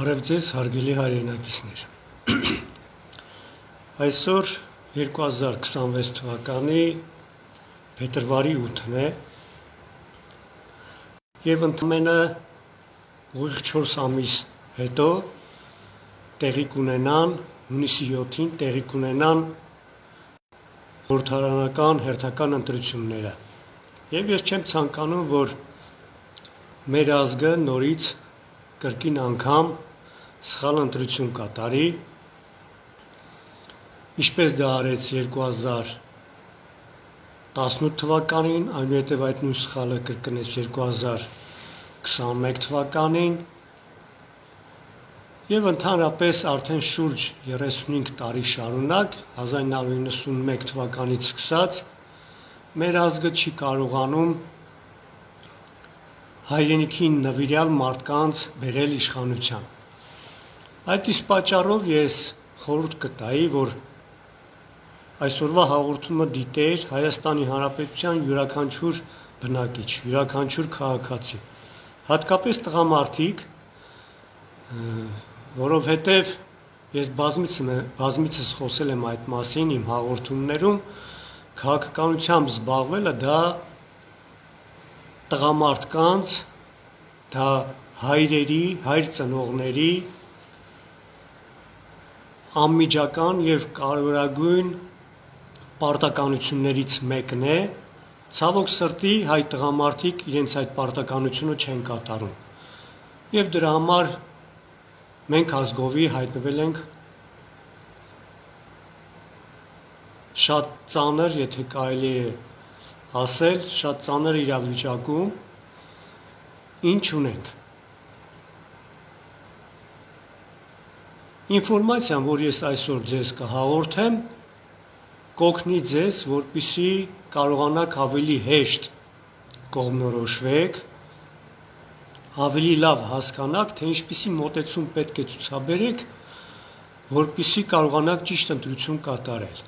Բարև ձեզ, հարգելի հայրենակիցներ։ Այսօր 2026 թվականի փետրվարի 8-ն է եւ ընդամենը ուղիղ 4 ամիս հետո տեղի կունենան հունիսի 7-ին տեղի կունենան խորհրդարանական հերթական ընտրությունները։ Եվ ես չեմ ցանկանում, որ մեր ազգը նորից կրկին անգամ սխալ ընտրություն կատարի, ինչպես դա արեց 2018 թվականին, այնուհետև այդ նույն սխալը կրկնեց 2021 թվականին եւ ընդհանրապես արդեն շուրջ 35 տարի շարունակ 1991 թվականից սկսած մեր ազգը չի կարողանում հայրենիքին նվիրյալ մարդկանց բերել իշխանության։ Այդ իսկ պատճառով ես խորհուրդ կտայի, որ այսօրվա հաղորդումը դիտեր Հայաստանի Հանրապետության յուրաքանչյուր բնակիչ, յուրաքանչյուր քաղաքացի, հատկապես տղամարդիկ, որովհետև ես բազմիցս խոսել եմ այդ մասին իմ հաղորդումներում, քաղաքականությամբ զբաղվելը դա տղամարդկանց, դա հայրերի, հայր ծնողների անմիջական եւ կարևորագույն պարտականություններից մեկն է, ցավոք սրտի հայ տղամարդիկ իրենց այդ պարտականությունը չեն կատարում։ Եվ դրա համար մենք ազգովի հայտնվել ենք շատ ծանր, եթե կարելի է ասել, շատ ծանր իրավիճակում, ինչ ունենք։ Ինֆորմացիան, որ ես այսօր ձեզ կհաղորդեմ, կօգնի ձեզ, որպեսզի կարողանաք ավելի հեշտ կողմնորոշվեք, ավելի լավ հասկանաք, թե ինչպիսի մոտեցում պետք է ցուցաբերեք, որպեսզի կարողանաք ճիշտ ընտրություն կատարել։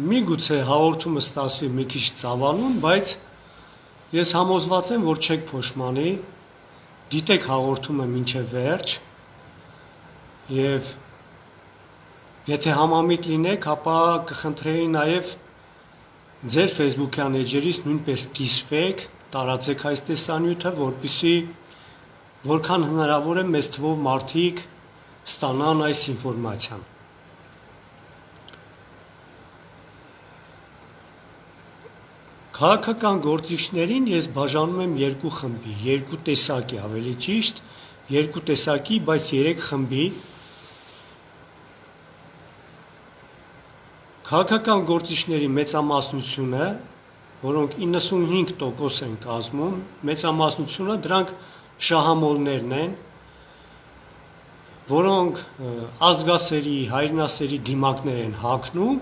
Միգուցե հաղորդումը ստացվի մի քիչ ծավալուն, բայց ես համոզված եմ, որ չեք փոշմանի, դիտեք հաղորդումը մինչև վերջ եւ եթե համամիտ լինեք, ապա կխնդրեի նաեւ ձեր Facebook-յան էջերից նույնպես կիսվեք, տարածեք այս տեսանյութը, որպեսզի որքան հնարավոր է մեծ թվով մարդիկ ստանան այս ինֆորմացիան։ Քաղաքական գործիչներին ես բաժանում եմ երկու խմբի, երկու տեսակի, ավելի ճիշտ, երկու տեսակի, բայց 3 խմբի։ Քաղաքական գործիչների մեծամասնությունը, որոնք 95% են կազմում, մեծամասնությունը դրանք շահամոլներն են, որոնք ազգասերի, հայրենասերի դիմակներ են հագնում,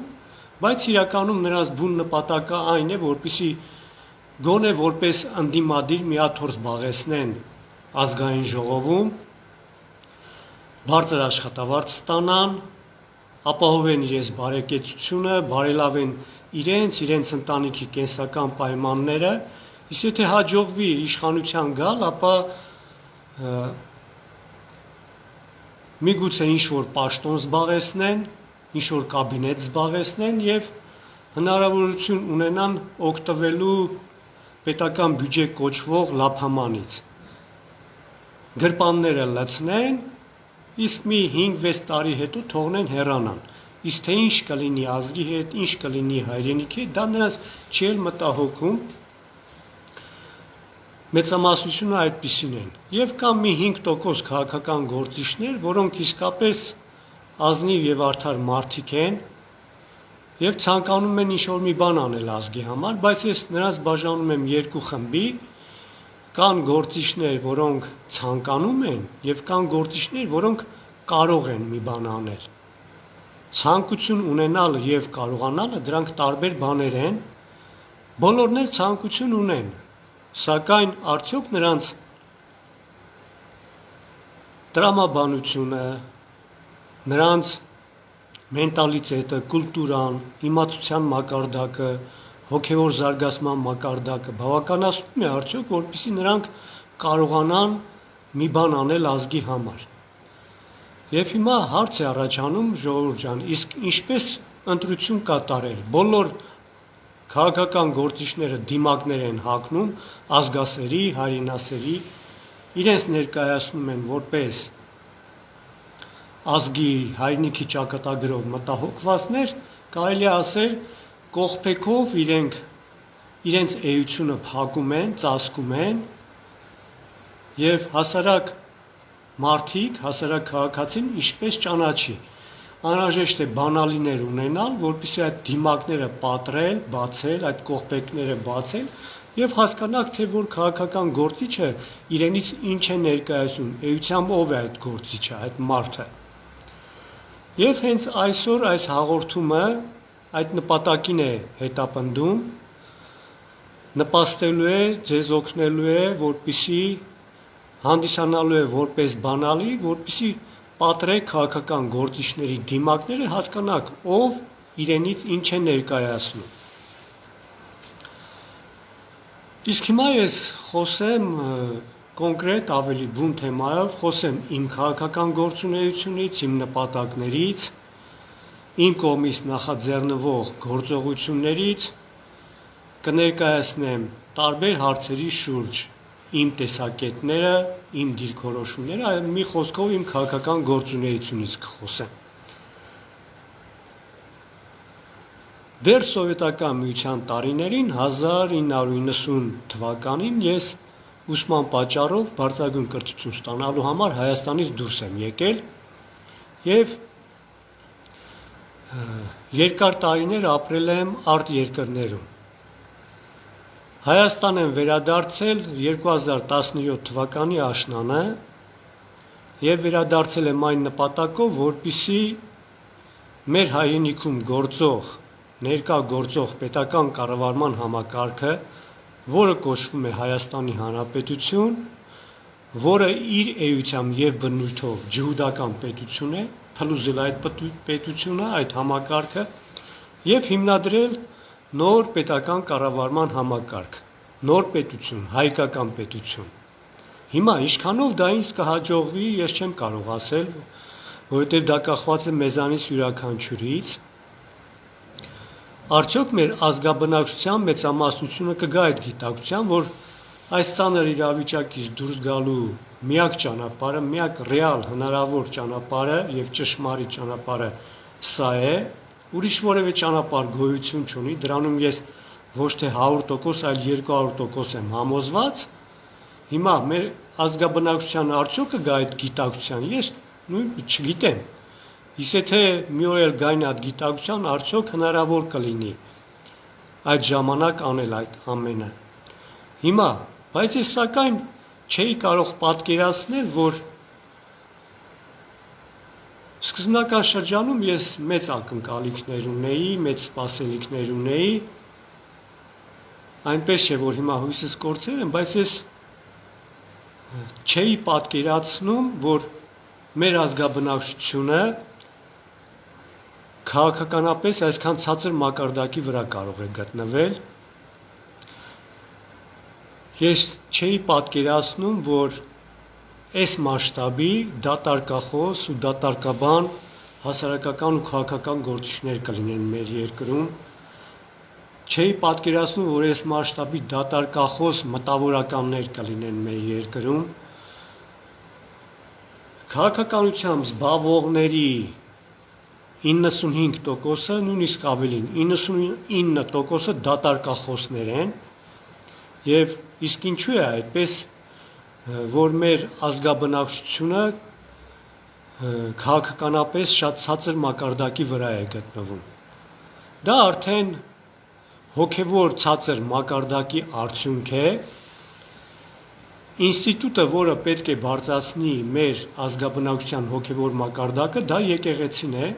բայց իրականում նրանց բուն նպատակը այն է, որպեսզի գոնե որպես ընդդիմադիր միաթոռ զբաղեցնեն ազգային ժողովում, բարձր աշխատավարձ ստանան, ապահովեն իրենց բարեկեցությունը, բարելավեն իրենց ընտանիքի կենսական պայմանները, իսկ եթե հաջողվի իշխանության գալ, ապա միգուցե ինչ-որ պաշտոն զբաղեցնեն, ինչ-որ կաբինետ զբաղեցնեն եւ հնարավորություն ունենան օգտվելու պետական բյուջե կոչվող լափամանից։ Գրպանները լցնեն, իսկ մի 5-6 տարի հետո թողնեն հեռանան։ Իսկ թե ինչ կլինի ազգի հետ, ինչ կլինի հայրենիքի հետ, դա նրանց չի էլ մտահոգում։ Մեծամասնությունը այդպիսին են։ Եվ կան մի 5% քաղաքական գործիչներ, որոնք իսկապես ազնիվ եւ արդար մարդիկ են եւ ցանկանում են ինչ-որ մի բան անել ազգի համար, բայց ես նրանց բաժանում եմ երկու խմբի, կան գործիչներ, որոնք ցանկանում են եւ կան գործիչներ, որոնք կարող են մի բան անել։ Ցանկություն ունենալը եւ կարողանալը դրանք տարբեր բաներ են։ Բոլորն էլ ցանկություն ունեն, սակայն արդյոք նրանց տրամաբանությունը, նրանց մենտալիտետը, կուլտուրան, իմացության մակարդակը, հոգևոր զարգացման մակարդակը բավականացնում է արդյոք, որպեսզի նրանք կարողանան մի բան անել ազգի համար։ Եվ հիմա հարց է առաջանում ժողովուրդ ջան, իսկ ինչպես ընտրություն կատարել։ Բոլոր քաղաքական գործիչները դիմակներ են հագնում ազգասերի, հայրենասերի, իրենց ներկայացնում են որպես ազգի հայրենիքի ճակատագրով մտահոգվածներ, կարելի է ասել կողպեքով իրենց էությունը փակում են, ծածկում են եւ հասարակ մարդիկ, հասարակ քաղաքացին ինչպես ճանաչի։ Անհրաժեշտ է բանալիներ ունենալ, որպեսզի այդ դիմակները պատրել, բացել, այդ կողպեքները բացել եւ հասկանաք, թե որ քաղաքական գործիչը իրենից ինչ է ներկայացնում, էությամբ ով է այդ գործիչը, այդ մարդը։ Եվ հենց այսօր այս հաղորդումը այդ նպատակին է հետապնդում, նպաստելու է, ձեզ օգնելու է, որպեսզի հանդիսանալու է որպես բանալի, որպեսզի պատրեք քաղաքական գործիչների դիմակները, հասկանաք, ով իրենից ինչ է ներկայացնում։ Իսկ հիմա ես խոսեմ կոնկրետ ավելի բուն թեմայով, խոսեմ իմ քաղաքական գործունեությունից, իմ նպատակներից, իմ կողմից նախաձեռնվող գործողություններից, կներկայացնեմ տարբեր հարցերի շուրջ իմ տեսակետները, իմ դիրքորոշումները, մի խոսքով իմ քաղաքական գործունեությունից կխոսեմ։ Դեռ սովետական միության տարիներին 1990 թվականին ես ուսման պատճառով բարձրագույն կրթություն ստանալու համար Հայաստանից դուրս եմ եկել եւ երկար տարիներ ապրել եմ արտերկրներում։ Հայաստան եմ վերադարձել 2017 թվականի աշնանը եւ վերադարձել եմ այն նպատակով, որպեսզի մեր հայրենիքում ներկա գործող պետական կառավարման համակարգը, որը կոչվում է Հայաստանի Հանրապետություն, որը իր էությամբ եւ բնույթով ջհուդական պետություն է, փլուզել այդ պետությունը, այդ համակարգը եւ հիմնադրել նոր պետական կառավարման համակարգ, նոր պետություն, հայկական պետություն։ Հիմա ինչքանով դա ինձ կհաջողվի, ես չեմ կարող ասել, որովհետև դա կախված է մեզանից յուրաքանչյուրից։ Արդյոք մեր ազգաբնակչության մեծամասնությունը կգա այդ գիտակցության, որ այս ծանր իրավիճակից դուրս գալու միակ ճանապարհը, միակ ռեալ հնարավոր ճանապարհը եւ ճշմարիտ ճանապարհը սա է, ուրիշ որևէ ճանապարհ գոյություն չունի, դրանում ես ոչ թե 100%, այլ 200% եմ համոզված։ Հիմա մեր ազգաբնակչության արդյոք կգա այդ գիտակցության, ես նույնիսկ չգիտեմ։ Իսկ եթե մի օր էլ գային այդ գիտակցության, արդյոք հնարավոր կլինի այդ ժամանակ անել այդ ամենը։ Հիմա, բայց ես սակայն չէի կարող պատկերացնել, որ սկզբնական շրջանում ես մեծ ակնկալիքներ ունեի, մեծ սպասելիքներ ունեի, այնպես չէ, որ հիմա հույսս կորցրել եմ, բայց ես չէի պատկերացնում, որ մեր ազգաբնակչությունը քաղաքականապես այսքան ցածր մակարդակի վրա կարող է գտնվել։ Ես չէի պատկերացնում, որ այս մասշտաբի դատարկախոս ու դատարկաբան հասարակական ու քաղաքական գործիչներ կլինեն մեր երկրում։ Չէի պատկերացնում, որ այս մասշտաբի դատարկախոս մտավորականներ կլինեն մեր երկրում։ Քաղաքականությամբ զբաղվողների 95%-ը, նույնիսկ ավելին, 99%-ը դատարկախոսներ են, եւ իսկ ինչու է այդպես, որ մեր ազգաբնակչությունը քաղաքականապես շատ ցածր մակարդակի վրա է գտնվում։ Դա արդեն հոգևոր ցածր մակարդակի արդյունք է։ Ինստիտուտը, որը պետք է բարձրացնի մեր ազգաբնակչության հոգևոր մակարդակը, դա եկեղեցին է,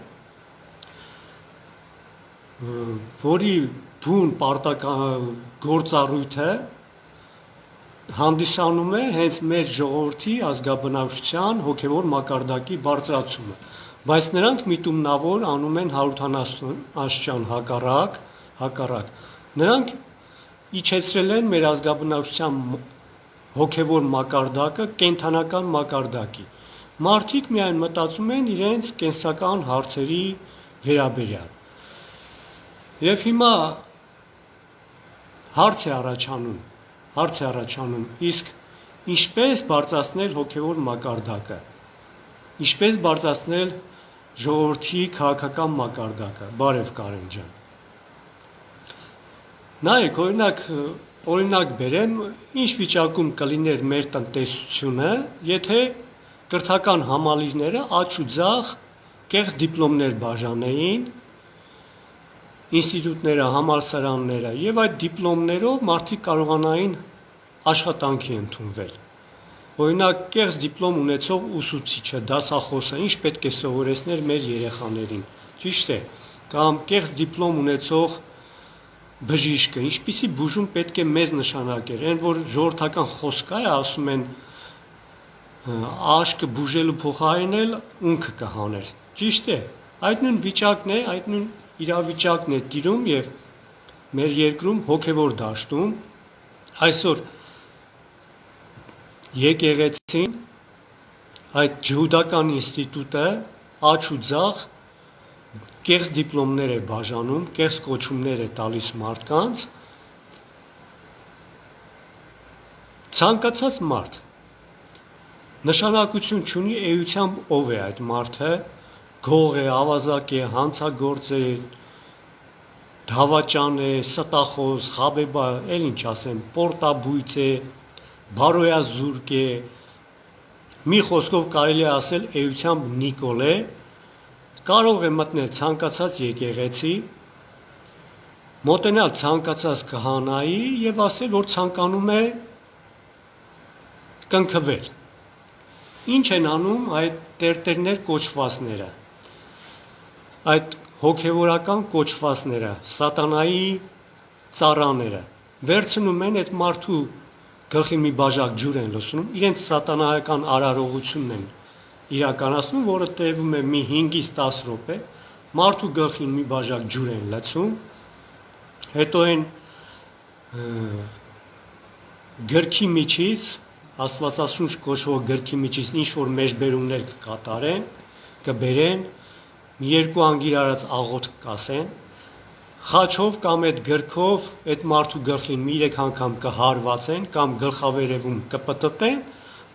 որի բուն պարտական գործառույթը հանդիսանում է հենց մեր ժողովրդի ազգաբնակչության հոգևոր մակարդակի բարձրացումը, բայց նրանք միտումնավոր անում են 180 աստիճան հակառակ, նրանք իջեցրել են մեր ազգաբնակչության հոգևոր մակարդակը կենդանական մակարդակի։ Մարդիկ միայն մտածում են իրենց կենսական հարցերի վերաբերյալ։ Եվ հիմա հարց է առաջանում, իսկ ինչպես բարձրացնել հոգևոր մակարդակը, ինչպես բարձրացնել ժողովրդի քաղաքական մակարդակը, բարև Կարեն ջան։ Նայեք, օրինակ բերեմ, ինչ վիճակում կլիներ մեր տնտեսությունը, եթե կրթական համալիրները աջ ու ձախ կեղծ դիպլոմներ բաժանեին, ինստիտուտները, համալսարանները, եւ այդ դիպլոմներով մարդիկ կարողանային աշխատանքի ընդունվել։ Օրինակ, կեղծ դիպլոմ ունեցող ուսուցիչը, դասախոսը ինչ պետք է սովորեցներ մեր երեխաներին, ճիշտ է, կամ կեղծ դիպլոմ ունեցող բժիշկը, ինչպիսի բուժում պետք է մեզ նշանակեր, այն որ ժողովրդական խոսք է, ասում են աշկը բուժելու փոխարեն ունքը կհաներ, ճիշտ է, այդ նույն վիճակն է, այդ նույն իրավիճակն է տիրում եւ մեր երկրում հոգևոր դաշտում այսօր եկեղեցին այդ ջհուդական ինստիտուտը աջ ու ձախ կեղծ դիպլոմներ է բաժանում, կեղծ կոչումներ է տալիս մարդկանց, ցանկացած մարդ նշանակություն չունի էությամբ ով է այդ մարդը, գող է, ավազակ է, հանցագործ է, դավաճան է, ստախոս, խաբեբա, էլ ինչ ասեմ, պորտաբույծ է, բարոյազուրկ է, մի խոսքով կարելի է ասել էությամբ Նիկոլ է, կարող է մտնել ցանկացած եկեղեցի, մոտենալ ցանկացած քահանայի եւ ասել, որ ցանկանում է կնքվել։ Ինչ են անում այդ տերտերներ կոչվածները, այդ հոգևորական կոչվածները, սատանայի ծառաները, վերցնում են այդ մարդու գլխի մի բաժակ ջուր են լցնում, իրենց սատանայական արարողությունն են իրականացնում, որը տևում է մի 5-ից 10 րոպե, մարդու գլխին մի բաժակ ջուր են լցում, հետո են գրքի միջից Աստվածաշունչ կոչվող գրքի միջից ինչ որ մեջբերումներ կկատարեն, կբերեն, մի երկու անգիր արած աղոթք կասեն, խաչով կամ այդ գրքով այդ մարդու գլխին մի 3 անգամ կհարվածեն կամ գլխավերևում կպտտեն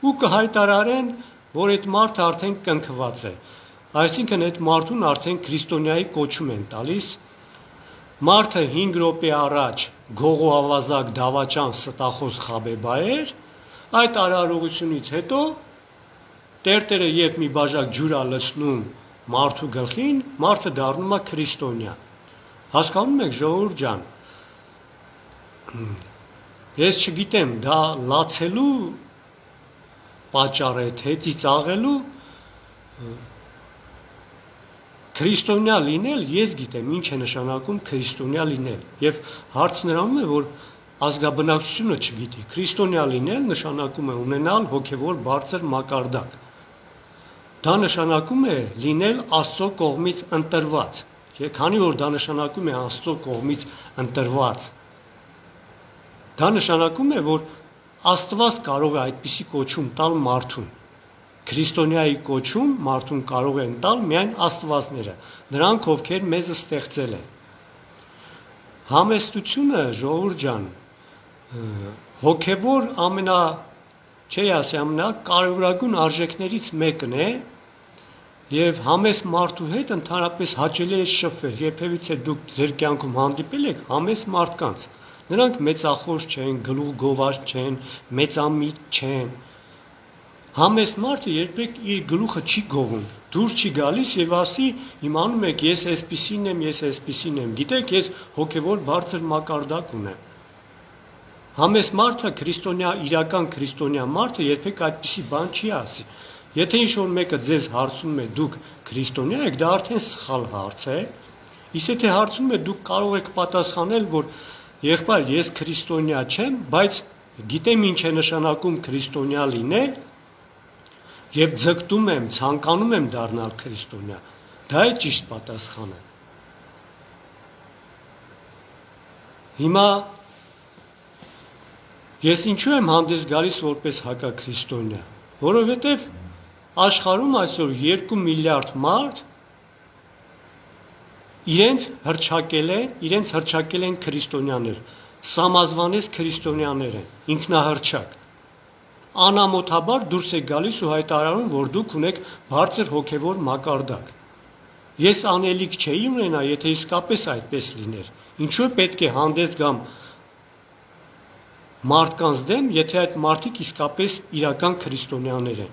ու կհայտարարեն, որ այդ մարդը արդեն կնքված է։ Այսինքն այդ մարդուն արդեն քրիստոնյայի կոչում են տալիս։ Մարդը 5 րոպե առաջ գողու ավազակ դավաճան ստախոս խաբեբա էր, այդ արարողությունից հետո տերտերը երբ մի բաժակ ջուր է լցնում մարդու գլխին, մարդը դառնում է քրիստոնյա։ Հասկանում եք, ժողովուրդ ջան, ես չգիտեմ, դա լացելու պատճառ է, թե ծիծաղելու, քրիստոնյա լինել, ես գիտեմ ինչ է նշանակում քրիստոնյա լինել, եւ հարցը նրանում է, որ ազգաբնակչությունը չգիտի, քրիստոնյա լինել նշանակում է ունենալ հոգևոր բարձր մակարդակ, դա նշանակում է լինել Աստծո կողմից ընտրված, քանի որ դա նշանակում է Աստծո կողմից ընտրված, դա նշանակում է, որ Աստված կարող է այդպիսի կոչում տալ մարդուն, քրիստոնյայի կոչում մարդուն կարող են տալ միայն Աստվածները, նրանք ովքեր մեզ ստեղծել են։ Համեստությունը, ժողովուրդ ջան, հոգևոր ամենակարևորագույն արժեքներից մեկն է եւ համեստ մարդու հետ ընդհանրապես հաճելի է շփվել, երբևիցե դուք ձեր կյանքում հանդիպել եք համեստ մարդկանց, նրանք մեծախոս չեն, գլուխ գովաշ չեն, մեծամիտ չեն, համեստ մարդը երբեք իր գլուխը չի գովում, դուրս չի գալիս եւ ասի, իմանում եք, ես այսպիսին եմ, գիտեք, ես հոգևոր բարձր մակարդակ ունեմ։ Համեստ մարդը իրական քրիստոնյա մարդը երբեք այդպիսի բան չի ասի։ Եթե ինչ-որ մեկը ձեզ հարցնում է դուք քրիստոնյա եք, դա արդեն սխալ հարց է։ Իսկ եթե հարցնում է դուք կարող եք պատասխանել, որ եղբայր, ես քրիստոնյա չեմ, բայց գիտեմ ինչ է նշանակում քրիստոնյա լինել եւ ձգտում եմ, ցանկանում եմ դառնալ քրիստոնյա։ Դա է ճիշտ պատասխանը։ Հիմա Ես ինչու եմ հանդես գալիս որպես հակաքրիստոնյա, որովհետև աշխարհում այսօր 2 միլիարդ մարդ իրենց հրճակել են քրիստոնյաներ, սամազվանես քրիստոնյաներ են, ինքնահռչակ։ Անամոթաբար դուրս է գալիս ու հայտարարում, որ դուք ունեք բարձր հոգևոր մակարդակ։ Ես անելիք չէի ունենա, եթե իսկապես այդպես լիներ։ Ինչու է պետք է հանդես գամ մարդկանց դեմ, եթե այդ մարդիկ իսկապես իրական քրիստոնյաներ են։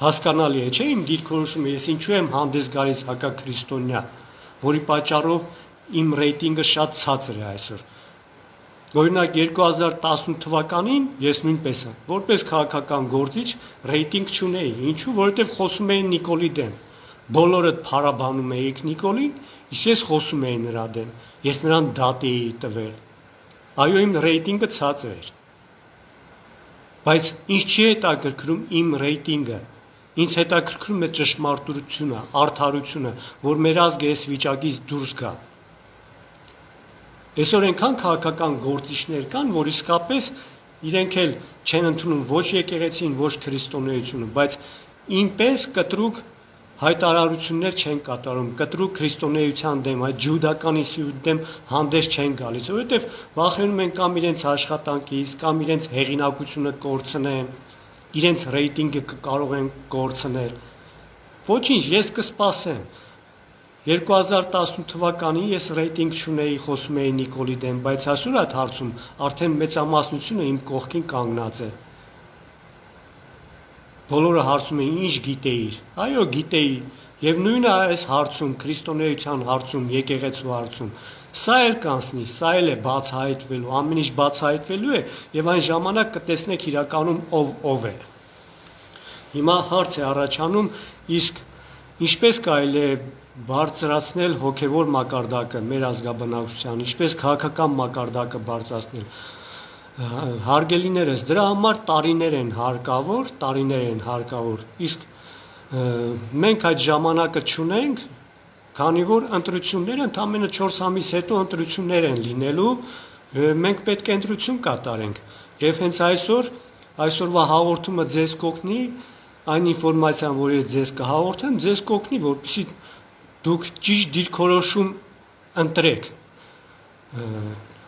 Հասկանալի է, չէ՞, իմ դիրքորոշումը, ես ինչու եմ հանդես գալիս հակաքրիստոնյա, որի պատճառով իմ ռեյտինգը շատ ցածր է այսօր։ Օրինակ 2018 թվականին ես նույնպես որպես քաղաքական գործիչ ռեյտինգ չունեի, ինչու, որովհետև խոսում էին Նիկոլի դեմ։ Բոլորը փարաբանում էիք Նիկոլին, իսկ ես խոսում էի նրա դեմ։ Ես նրան դատ էի տվել։ Այո, իմ ռեյտինգը ցածր էր։ Բայց ինձ չի հետաքրքրում իմ ռեյտինգը։ Ինձ հետաքրքրում է ճշմարտությունը, արդարությունը, որ մեր ազգը այս վիճակից դուրս գա։ Այսօր այնքան քաղաքական գործիչներ կան, որ իսկապես իրենք էլ չեն ընդունում ոչ եկեղեցին, ոչ քրիստոնեությունը, բայց ինպես կտրուկ հայտարարություններ չեն կատարում, կտրուկ քրիստոնեության դեմ, այդ ջուդականիզմի դեմ հանդես չեն գալիս, որովհետև վախենում են կամ իրենց աշխատանքից, կամ իրենց հեղինակությունը կորցնեն, իրենց ռեյտինգը կարող են կորցնել։ Ոչինչ, ես կսպասեմ։ 2018 թվականին ես ռեյտինգ չունեի, խոսում էի Նիկոլի դեմ, բայց այսօր այդ հարցում արդեն մեծամասնությունը իմ կողքին կանգնած է։ Բոլորը հարցում էին, ինչ գիտեիր։ Այո, գիտեի։ Եվ նույնը այս հարցում, քրիստոնեության հարցում, եկեղեցու հարցում, սա էլ կանցնի, սա էլ է բացահայտվելու, ամեն ինչ բացահայտվելու է, եւ այն ժամանակ կտեսնեք իրականում ով է։ Հիմա հարց է առաջանում, իսկ ինչպես կարելի է բարձրացնել հոգևոր մակարդակը մեր ազգաբնակչության, ինչպես քաղաքական մակարդակը բարձրացնել։ Հարգելիներս, դրա համար տարիներ են հարկավոր, իսկ մենք այդ ժամանակը չունենք, քանի որ ընտրությունները ընդամենը 4 ամիս հետո ընտրություններ են լինելու, մենք պետք է ընտրություն կատարենք։ Եվ հենց այսօրվա հաղորդումը ձեզ կօգնի, այն ինֆորմացիան, որ ես ձեզ կհաղորդեմ, ձեզ կօգնի, որպեսզի դուք ճիշտ դիրքորոշում ընտրեք,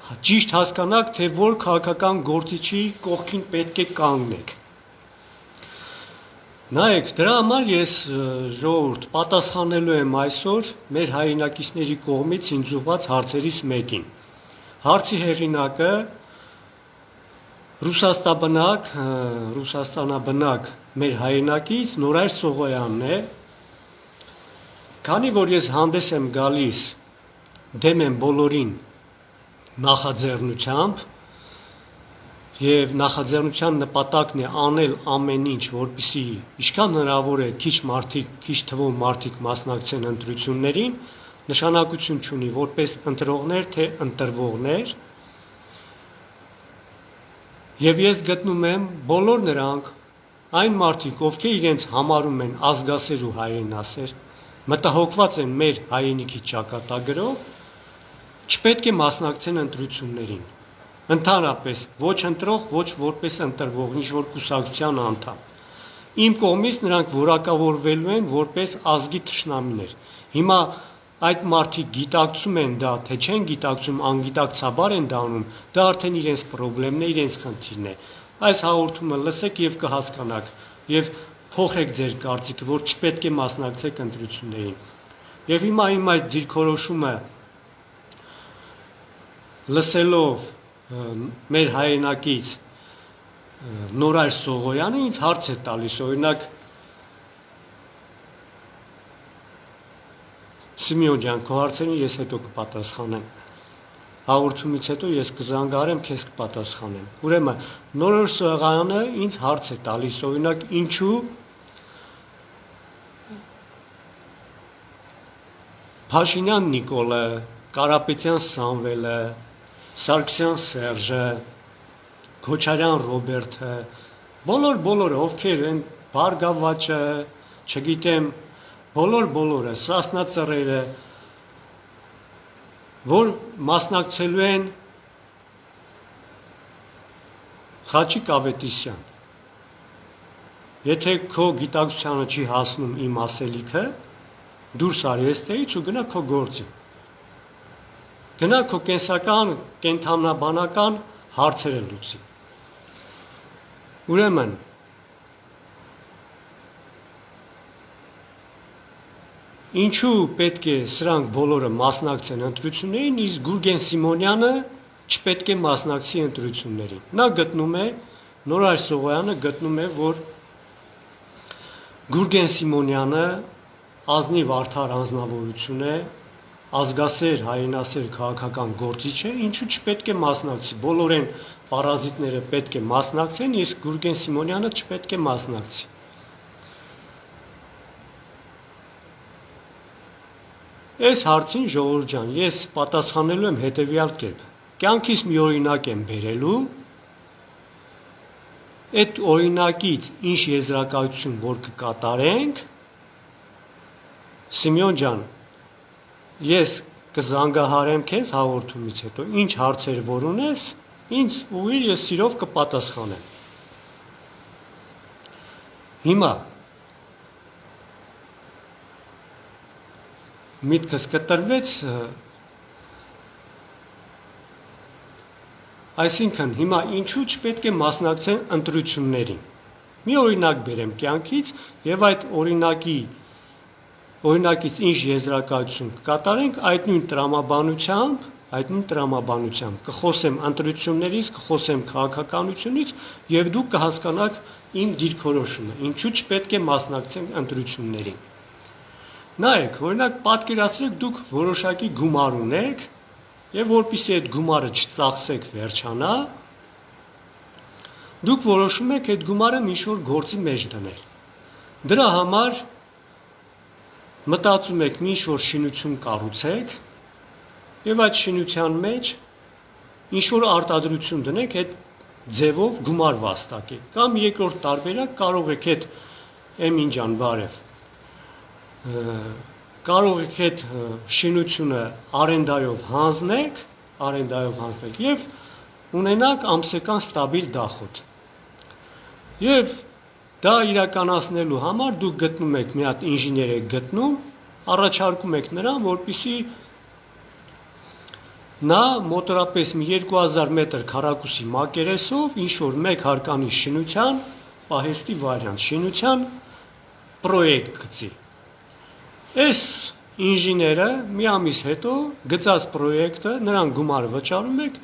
ճիշտ հասկանաք, թե որ քաղաքական գործիչի կողքին պետք է կանգնեք։ Նայեք, դրա համար ես ժողովուրդ պատասխանելու եմ այսօր մեր հայրենակիցների կողմից ինձ ուղղված հարցերից մեկին։ Հարցի հեղինակը Ռուսաստանաբնակ մեր հայրենակից Նորայր Սողոյանն է, քանի որ ես հանդես եմ գալիս դեմ եմ բոլորին նախաձեռնությամբ եւ նախաձեռնության նպատակն է անել ամեն ինչ, որպեսզի ինչքան հնարավոր է քիչ թվով մարդիկ մասնակցեն ընտրություններին, նշանակություն չունի որպես ընտրողներ թե ընտրվողներ։ Եվ ես գտնում եմ բոլոր նրանք, այն մարդիկ, ովքեր իրենց համարում են ազգասեր ու հայրենասեր, մտահոգված են մեր հայրենիքի ճակատագրով, չպետք է մասնակցեն ընտրություններին։ Ընդհանրապես, ոչ ընտրող, ոչ որպես ընտրվող, ինչ-որ կուսակցության անդամ։ Իմ կողմից նրանք որակավորվելու են որպես ազգի թշնամիներ։ Հիմա այդ մարդիկ գիտակցում են դա, թե չեն գիտակցում, անգիտակցաբար են դա անում, դա արդեն իրենց խնդիրն է, իրենց խնդիրն է։ Այս հաղորդումը լսեք եւ կհասկանաք եւ փոխեք ձեր կարծիքը, որ չպետք է մասնակցեք ընտրություններին։ Եվ հիմա իմ այս դիրքորոշումը լսելով մեր հայրենակից Նորայր Սողոյանը ինձ հարց է տալիս, օրինակ Սիմեոն ջան, քո հարցերին ես հետո կպատասխանեմ։ Հաղորդումից հետո ես կզանգարեմ, քեզ կպատասխանեմ։ Ուրեմն Նորայր Սողոյանը ինձ հարց է տալիս, օրինակ ինչու Փաշինյան Նիկոլը, Կարապետյան Սամվելը, Սարգսյան Սերժը, Քոչարյան Ռոբերտը, բոլորը, ովքեր են Բարգավաճը, չգիտեմ, բոլորը, Սասնա Ծռերը, որ մասնակցելու են Խաչիկ Ավետիսյան, եթե քո գիտակցությանը չի հասնում իմ ասելիքը, դուրս արի այստեղից ու գնա քո գործի։ Գնա քո կենսական, կենթանաբանական հարցերը լուծի։ Ուրեմն, ինչու պետք է սրանք բոլորը մասնակցեն ընտրություններին, իսկ Գուրգեն Սիմոնյանը չպետք է մասնակցի ընտրություններին։ Նա գտնում է, Նորայր Սողոյանը գտնում է, որ Գուրգեն Սիմոնյանը ազնիվ արդար անձնավորություն է, ազգասեր, հայրենասեր քաղաքական գործիչ է, ինչու չպետք է մասնակցի։ Բոլոր այն պարազիտները պետք է մասնակցեն, իսկ Գուրգեն Սիմոնյանը չպետք է մասնակցի։ Այս հարցին ժողովուրդ ջան, ես պատասխանելու եմ հետևյալ կերպ։ Կյանքից մի օրինակ եմ բերելու, այդ օրինակից ինչ եզրակացություն որ կկատարենք, Սիմեոն ջան, ես կզանգահարեմ քեզ հաղորդումից հետո, ինչ հարցեր որ ունես, ինձ ուղղիր, ես սիրով կպատասխանեմ։ Հիմա միտքս կտրվեց, այսինքն հիմա ինչու չպետք է մասնակցեն ընտրություններին։ Մի օրինակ բերեմ կյանքից եւ այդ օրինակից ինչ եզրակացություն կկատարենք, այդ նույն տրամաբանությամբ կխոսեմ ընտրություններից, կխոսեմ քաղաքականությունից եւ դուք կհասկանաք իմ դիրքորոշումը, ինչու չպետք է մասնակցեն ընտրություններին։ Նայեք, օրինակ պատկերացրեք դուք որոշակի գումար ունեք եւ որpիսի այդ գումարը չծախսեք վերջանա, դուք որոշում եք այդ գումարը ինչ-որ գործի մեջ դնել։ Դրա համար մտածում եք մի ինչ-որ շինություն կառուցեք եւ այդ շինության մեջ ինչ-որ արտադրություն դնեք, այդ ձևով գումար վաստակեք։ Կամ երկրորդ տարբերակ կարող եք այդ Էմին ջան, բարև, կարող եք այդ շինությունը արենդայով հանձնեք եւ ունենաք ամսական ստաբիլ դախոդ։ Եվ դա իրականացնելու համար դուք գտնում եք մի հատ ինժեներ եք գտնում, առաջարկում եք նրան, որպեսզի նա մոտորապես մի 2000 մետր քառակուսի մակերեսով ինչ-որ մեկ հարկանի շինության, պահեստի վարիանտ շինության պրոյեկտ գծի։ Այս ինժեները մի ամիս հետո գծած պրոյեկտը, նրան գումարը վճարում եք,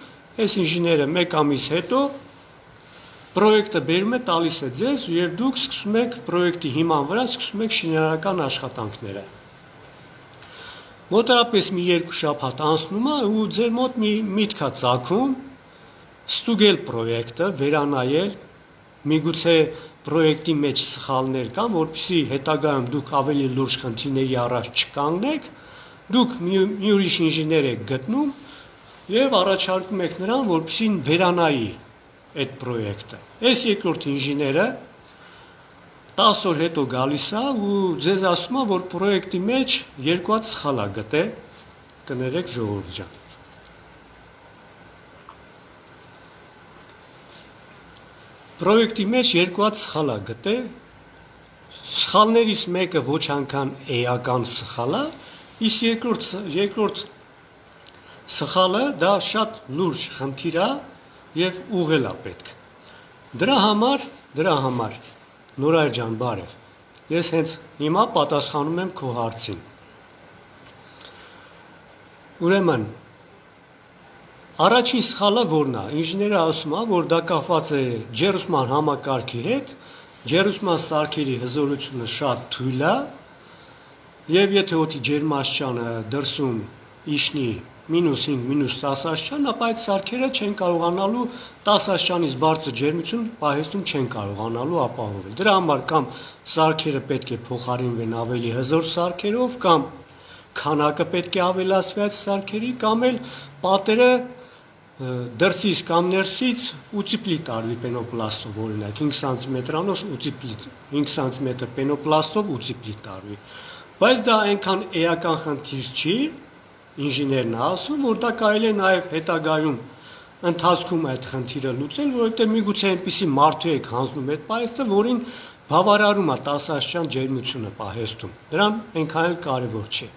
այս ինժեները մեկ ամիս հետո պրոյեկտը բերում է տալիս է ձեզ եւ դուք սկսում եք պրոյեկտի հիման վրա սկսում եք շինարարական աշխատանքները։ Մոտարապես մի 2 շաբաթ անցնում է ու ձեր մոտ մի միտք է ծագում ստուգել պրոյեկտը, վերանայել, միգուցե պրոյեկտի մեջ սխալներ կան, որպեսզի հետագայում դուք ավելի լուրջ խնդիրների առաջ չկանգնեք, դուք մի ուրիշ ինժեներ եք գտնում եւ առաջարկում եք նրան, որպեսզի վերանայի այդ պրոյեկտը։ Այս երկրորդ ինժեները 10 օր հետո գալիս է ու ձեզ ասում է, որ պրոյեկտի մեջ երկու հատ սխալ է գտե, կներեք ժողովուրդ ջան։ Պրոյեկտի մեջ երկու հատ սխալ է գտե, սխալներից մեկը ոչ անգամ էական սխալ է, իսկ երկրորդ սխալը դա շատ լուրջ խնդիր է եւ ուղղել է պետք։ Դրա համար Նորայր ջան, բարև։ Ես հենց հիմա պատասխանում եմ քո հարցին։ Ուրեմն առաջին սխալը որն է։ Ինժեները ասում է, որ դա կապված է ջերուսման համակարգի հետ, ջերուսման սարքերի հզորությունը շատ թույլ է, եւ եթե օդի ջերմաստիճանը դրսում իջնի -5, -10 աստիճան, ապա այդ սարքերը չեն կարողանալու 10 աստիճանից բարձր ջերմություն պահեստում չեն կարողանալու ապահովել։ Դրա համար կամ սարքերը պետք է փոխարինվեն ավելի հզոր սարքերով, կամ քանակը պետք է ավելացվի այդ սարքերի, կամ էլ պատերը դրսից կամ ներսից ուտիպլիտ արվի պենոպլաստով, օրինակ 5 սանտիմետրանոց ուտիպլիտ, 5 սանտիմետր պենոպլաստով ուտիպլիտ արվի։ Բայց դա այնքան էական խնդիր չի, ինժեներն ասում, որ դա կարելի է նաև հետագայում ընթացքում այդ խնդիրը լուծել, որովհետև միգուցե այնպիսի մարդու եք հանձնում այդ պահեստը, որին բավարարում է 10 աստիճան ջերմությունը պահեստում։ Դրան այնքան էլ կարևոր չէ։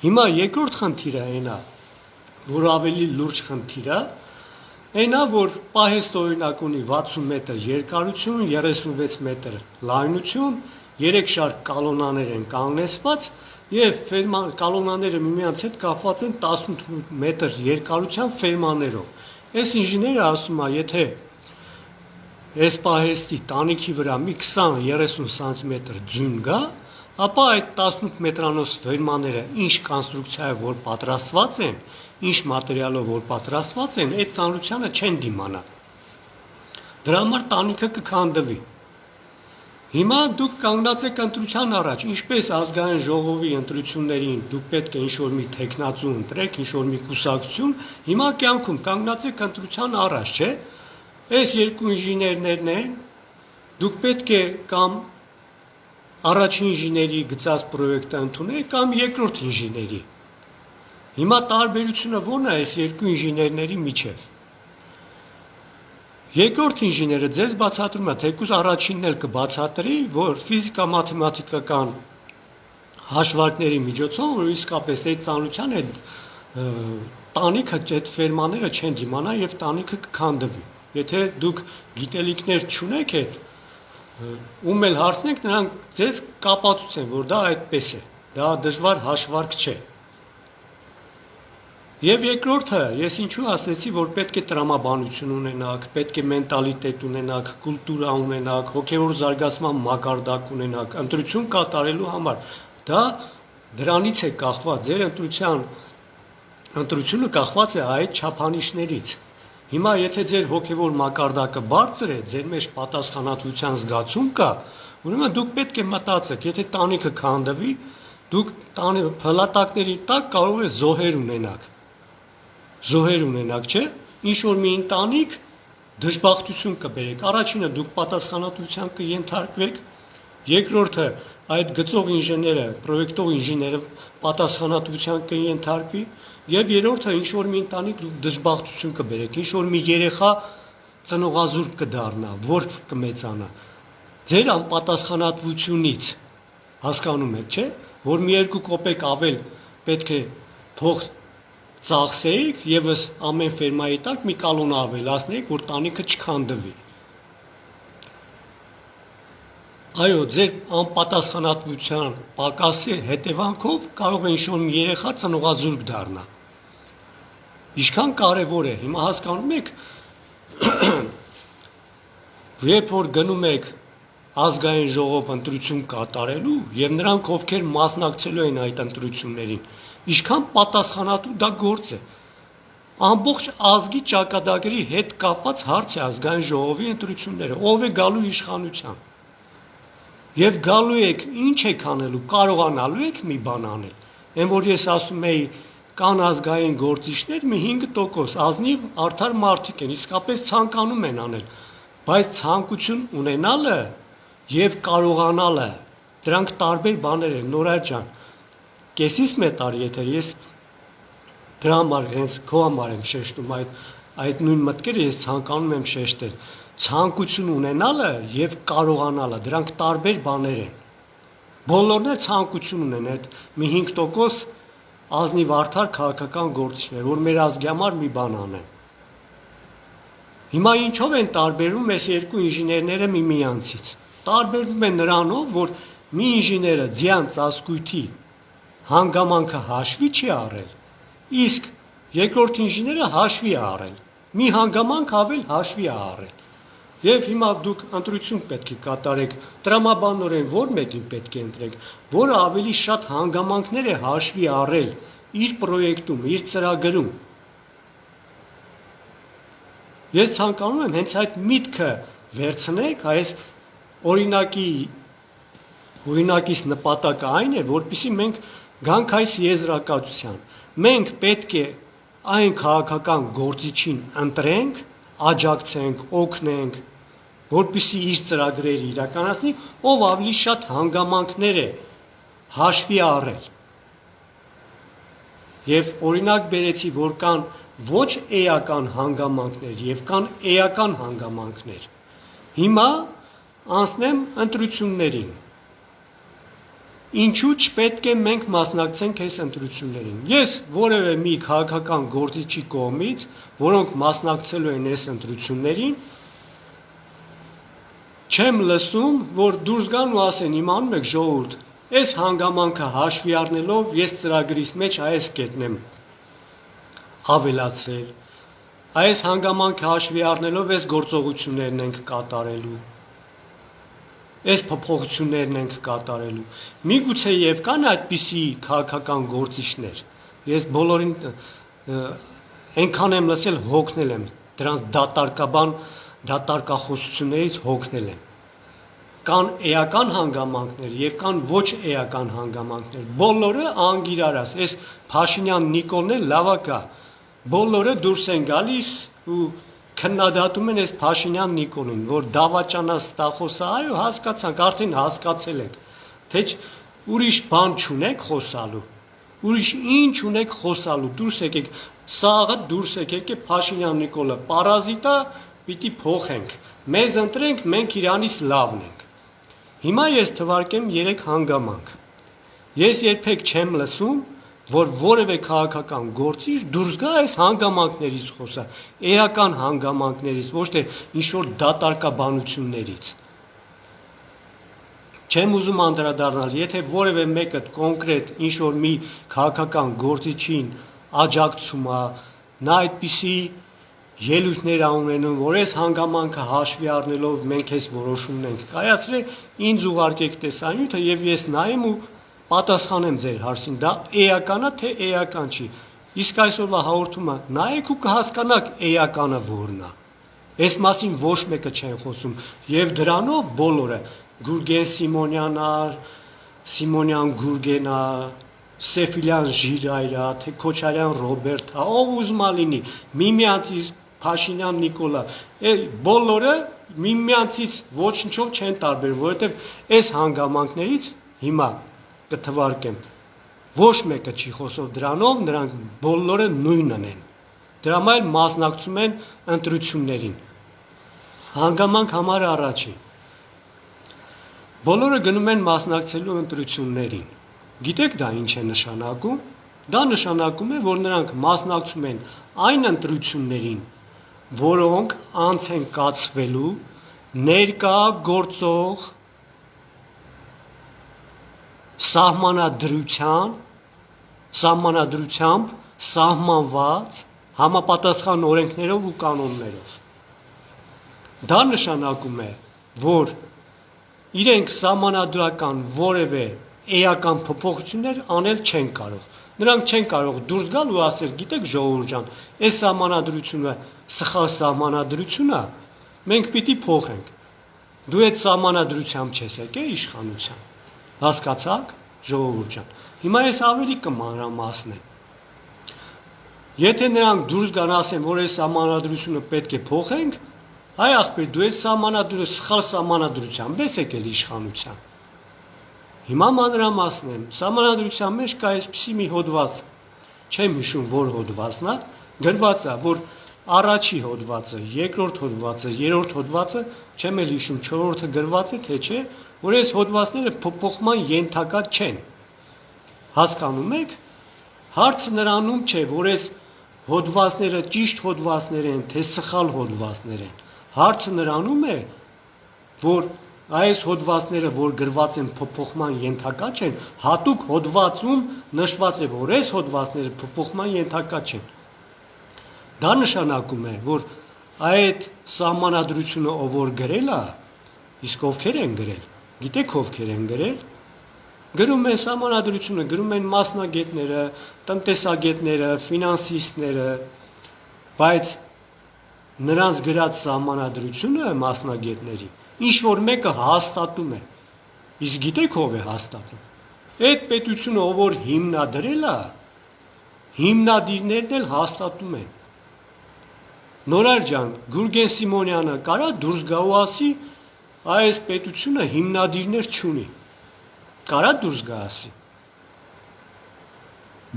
Հիմա երկրորդ խնդիրը այն է, որ ավելի լուրջ խնդիր է, այն է, որ պահեստը օրինակ ունի 60 մետր երկարություն, 36 մետր լայնություն, 3 շարք կալոնաներ են կանգնեցված եւ կալոնաները միմյանց հետ կապված են 18 մետր երկարությամբ ֆերմաներով։ Այս ինժեները ասում է, եթե այս պահեստի տանիքի վրա մի 20-30 սանտիմետր ձյուն գա, ապա այդ 18 մետրանոց ֆերմաները ինչ կոնստրուկցիայով որ պատրաստված են, ինչ մատերիալով որ պատրաստված են, այդ ծանրությանը չեն դիմանա։ Դրա համար տանիքը կքանդվի։ Հիմա դուք կանգնած եք ընտրության առաջ, ինչպես ազգային ժողովի ընտրություններին դուք պետք է ինչ-որ մի տեխնացու ընտրեք, ինչ-որ մի կուսակցություն, հիմա կյանքում կանգնած եք ընտրության առաջ, չէ՞։ Այս երկու ինժեներներն են, դուք պետք է կամ առաջին ինժեների գծած պրոյեկտը ընդունեք, կամ երկրորդ ինժեների։ Հիմա տարբերությունը ո՞րն է այս երկու ինժեներների միջև։ Երկրորդ ինժեները ձեզ բացատրում է, թեկուզ առաջինն էլ կբացատրի, որ ֆիզիկա-մաթեմատիկական հաշվարկների միջոցով, որ իսկապես այդ ծանրության այդ տանիքը, այդ ֆերմաները չեն դիմանա եւ տանիքը կքանդվի։ Եթե դուք գիտելիքներ չունեք այդ, ում էլ հարցնեք, նրանք ձեզ կապացուցեն, որ դա այդպես է։ Դա դժվար հաշվարկ չէ։ Եվ երկրորդը, ես ինչու ասեցի, որ պետք է տրամաբանություն ունենաք, պետք է մենտալիտետ ունենաք, կուլտուրա ունենաք, հոգևոր զարգացման մակարդակ ունենաք, ընտրություն կատարելու համար։ Դա դրանից է կախված, ձեր ընտրությունը կախված է այդ չափանիշներից։ Հիմա եթե ձեր հոգևոր մակարդակը բարձր է, ձեր մեջ պատասխանատվության զգացում կա, ուրեմն դուք պետք է մտածեք, եթե տանիքը քանդվի, դուք փլատակների տակ կարող եք զոհեր ունենաք, չէ՞։ Ինչ որ մի ընտանիք դժբախտություն կբերեք։ Առաջինը դուք պատասխանատվության կենթարկվեք, երկրորդը այդ գծող ինժեները, պրոյեկտող ինժեները պատասխանատվության կենթարկվի, եւ երրորդը ինչ որ մի ընտանիք դուք դժբախտություն կբերեք, ինչ որ մի երեխա ծնողազուրկ կդառնա, որբ կմեծանա։ Ձեր անպատասխանատվությունից հասկանում եք, չէ՞, որ մի 2 կոպեկ ավել պետք է փող ծախսեիք եւս ամեն ֆերմայի տակ մի կալոնա ավելացնեիք, որ տանիքը չքանդվի։ Այո, ձեր անպատասխանատվության պակասի հետևանքով կարող է ինչ-որ մի երեխա ծնողազուրկ դառնա։ Ինչքան կարևոր է, հիմա հասկանում եք, երբ որ գնում եք ազգային ժողով ընտրություն կատարելու եւ նրանք ովքեր մասնակցելու են այդ ընտրություններին, ինչքան պատասխանատու դա գործ է։ Ամբողջ ազգի ճակատագրի հետ կապված հարց է ազգային ժողովի ընտրությունները, ով է գալու իշխանության։ Եվ գալու եք, ինչ եք անելու, կարողանալու եք մի բան անել։ Այն որ ես ասում էի, կան ազգային գործիչներ, մի 5% ազնիվ արդար մարդիկ են, իսկապես ցանկանում են անել, բայց ցանկություն ունենալը եւ կարողանալը, դրանք տարբեր բաներ են, Նորայր ջան։ Կեսից մետար, եթե ես դրա համար հենց քո համար եմ շեշտում այդ նույն մտքերը ես ցանկանում եմ շեշտել։ Ցանկություն ունենալը եւ կարողանալը, դրանք տարբեր բաներ են։ Բոլորն էլ ցանկություն ունեն այդ մի 5% ազնիվ արդար քաղաքական գործիչներ, որ մեր ազգի համար մի բան անեն։ Հիմա ինչով են տարբերում այս երկու ինժեներները միմյանցից։ Տարբերվում են նրանով, որ մի ինժեները ձյան ծածկույթի հանգամանքը հաշվի չի առել, իսկ երկրորդ ինժեները հաշվի է առել, մի հանգամանք ավել հաշվի է առել։ Եվ հիմա դուք ընտրություն պետք է կատարեք, տրամաբանորեն որ մեկին պետք է ընտրեք, որը ավելի շատ հանգամանքներ է հաշվի առել իր պրոյեկտում, իր ծրագրում։ Ես ցանկանում եմ հենց այդ միտքը վերցնեք, այս օրինակից նպատակը այն է, որպեսզի մենք գանք այս եզրակացության։ Մենք պետք է այն քաղաքական գործիչին ընտրենք, աջակցենք, օգնենք, որպեսզի իր ծրագրերը իրականացնի, ով ավելի շատ հանգամանքներ է հաշվի առել։ Եվ օրինակ բերեցի, որ կան ոչ էական հանգամանքներ եւ կան էական հանգամանքներ։ Հիմա անցնեմ ընտրություններին։ Ինչու չպետք է մենք մասնակցենք այս ընտրություններին։ Ես որևէ մի քաղաքական գործիչի կողմից, որոնք մասնակցելու են այս ընտրություններին, չեմ լսում, որ դուրս գան ու ասեն, իմանում եք ժողովուրդ, այս հանգամանքը հաշվի առնելով ես ծրագրիս մեջ այս կետն եմ ավելացրել, այս հանգամանքը հաշվի առնելով այս գործողություններն ենք կատարելու, այս փոփոխություններն ենք կատարելու։ Միգուցե եւ կան այդպիսի քաղաքական գործիչներ։ Ես բոլորին այնքան եմ լսել, հոգնել եմ դրանց դատարկախոսություններից հոգնել եմ։ Կան էական հանգամանքներ եւ կան ոչ էական հանգամանքներ։ Բոլորը անգիրարաս, այս Փաշինյան Նիկոլն էլ լավակա։ Բոլորը դուրս են գալիս ու քննադատում են այս Փաշինյան Նիկոլին, որ դավաճանա ստախոսա, այո, հասկացանք, արդեն հասկացել եք, թե ուրիշ բան չունեք խոսալու, ուրիշ ինչ ունեք խոսալու, դուրս եկեք, սաղը դուրս եկեք, Փաշինյան Նիկոլը պարազիտա, պիտի փոխենք, մեզ ընտրենք, մենք իրանից լավն ենք։ Հիմա ես թվարկեմ 3 հանգամանք։ Ես երբեք չեմ լսում, որ որևէ քաղաքական գործիչ դուրս գա այս հանգամանքներից խոսա, էական հանգամանքներից, ոչ թե ինչ-որ դատարկաբանություններից։ Չեմ ուզում անդրադառնալ, եթե որևէ մեկը կոնկրետ ինչ-որ մի քաղաքական գործիչին աջակցում է, նա այդպիսի ելույթներ ունենում, որ այս հանգամանքը հաշվի առնելով մենք այս որոշումն ենք կայացրել, ինձ ուղարկեք տեսանյութը եւ ես նայեմ ու պատասխանեմ ձեր հարցին, դա էական է թե էական չի։ Իսկ այսօրվա հաղորդումը նայեք ու կհասկանաք էականը որն է։ Այս մասին ոչ մեկը չեն խոսում եւ դրանով բոլորը Գուրգեն Սիմոնյանա, Սիմոնյան Գուրգենա, Սեֆիլյան Ժիրայրա, թե Քոչարյան Ռոբերտա, ով ուզում է լինի, միմյանցից Փաշինյան Նիկոլա, բոլորը միմյանցից ոչնչով չեն տարբերվում, որովհետեւ այս հանգամանքներից հիմա կթվարկեմ ոչ մեկը չի խոսով դրանով, նրանք բոլորը նույնն են։ Դրա համար մասնակցում են ընտրություններին։ Հանգամանք համարը առաջին։ Բոլորը գնում են մասնակցելու ընտրություններին։ Գիտեք դա ինչ է նշանակում։ Դա նշանակում է, որ նրանք մասնակցում են այն ընտրություններին, որոնք անց են կացվելու ներկա գործող սահմանադրությամբ սահմանված համապատասխան օրենքներով ու կանոններով։ Դա նշանակում է, որ իրենք սահմանադրական որևէ էական փոփոխություններ անել չեն կարող։ Նրանք չեն կարող դուրս գալ ու ասել, գիտեք ժողովուրդ ջան, այս սահմանադրությունը սխալ սահմանադրություն է, մենք պիտի փոխենք։ Դու այդ սահմանադրությամբ չես եկել իշխանության։ Հասկացաք, ժողովուրդ ջան։ Հիմա ես ավելի կմանրամասնեմ։ Եթե նրանք դուրս գան ասեն, որ այս սահմանադրությունը պետք է փոխենք, այ ախպեր, դու այս սահմանադրությունը սխալ սահմանադրությամբ ես եկել իշխանության։ Հիմա մանրամասնեմ, սահմանադրության մեջ կա այսպիսի մի հոդված, չեմ հիշում որ հոդվածն է, գրված է, որ առաջի հոդվածը, երկրորդ հոդվածը, երրորդ հոդվածը, չեմ էլ հիշում 4-րդը գրված է թե չէ, որ այս հոդվածները փոփոխման ենթակա չեն։ Հասկանում եք։ Հարցը նրանում չէ, որ այս հոդվածները ճիշտ հոդվածներ են, թե սխալ հոդվածներ են։ Հարցը նրանում է, որ այս հոդվածները, որ գրված են փոփոխման ենթակա չեն, հատուկ հոդվածում նշված է, որ այս հոդվածները փոփոխման ենթակա չեն։ Դա նշանակում է, որ այդ սահմանադրությունը ով որ գրել է, իսկ ովքեր են գրել, գիտեք ովքեր են գրել, գրում են սահմանադրությունը, գրում են մասնագետները, տնտեսագետները, ֆինանսիստները, բայց նրանց գրած սահմանադրությունը մասնագետների ինչ որ մեկը հաստատում է, իսկ գիտեք ով է հաստատում, այդ պետությունը ով որ հիմնադրել է, հիմնադիրներն էլ հաստատում են, Նորար ջան, Գուրգեն Սիմոնյանը կարա դուրս գա ու ասի, այս պետությունը հիմնադիրներ չունի, կարա դուրս գա ասի,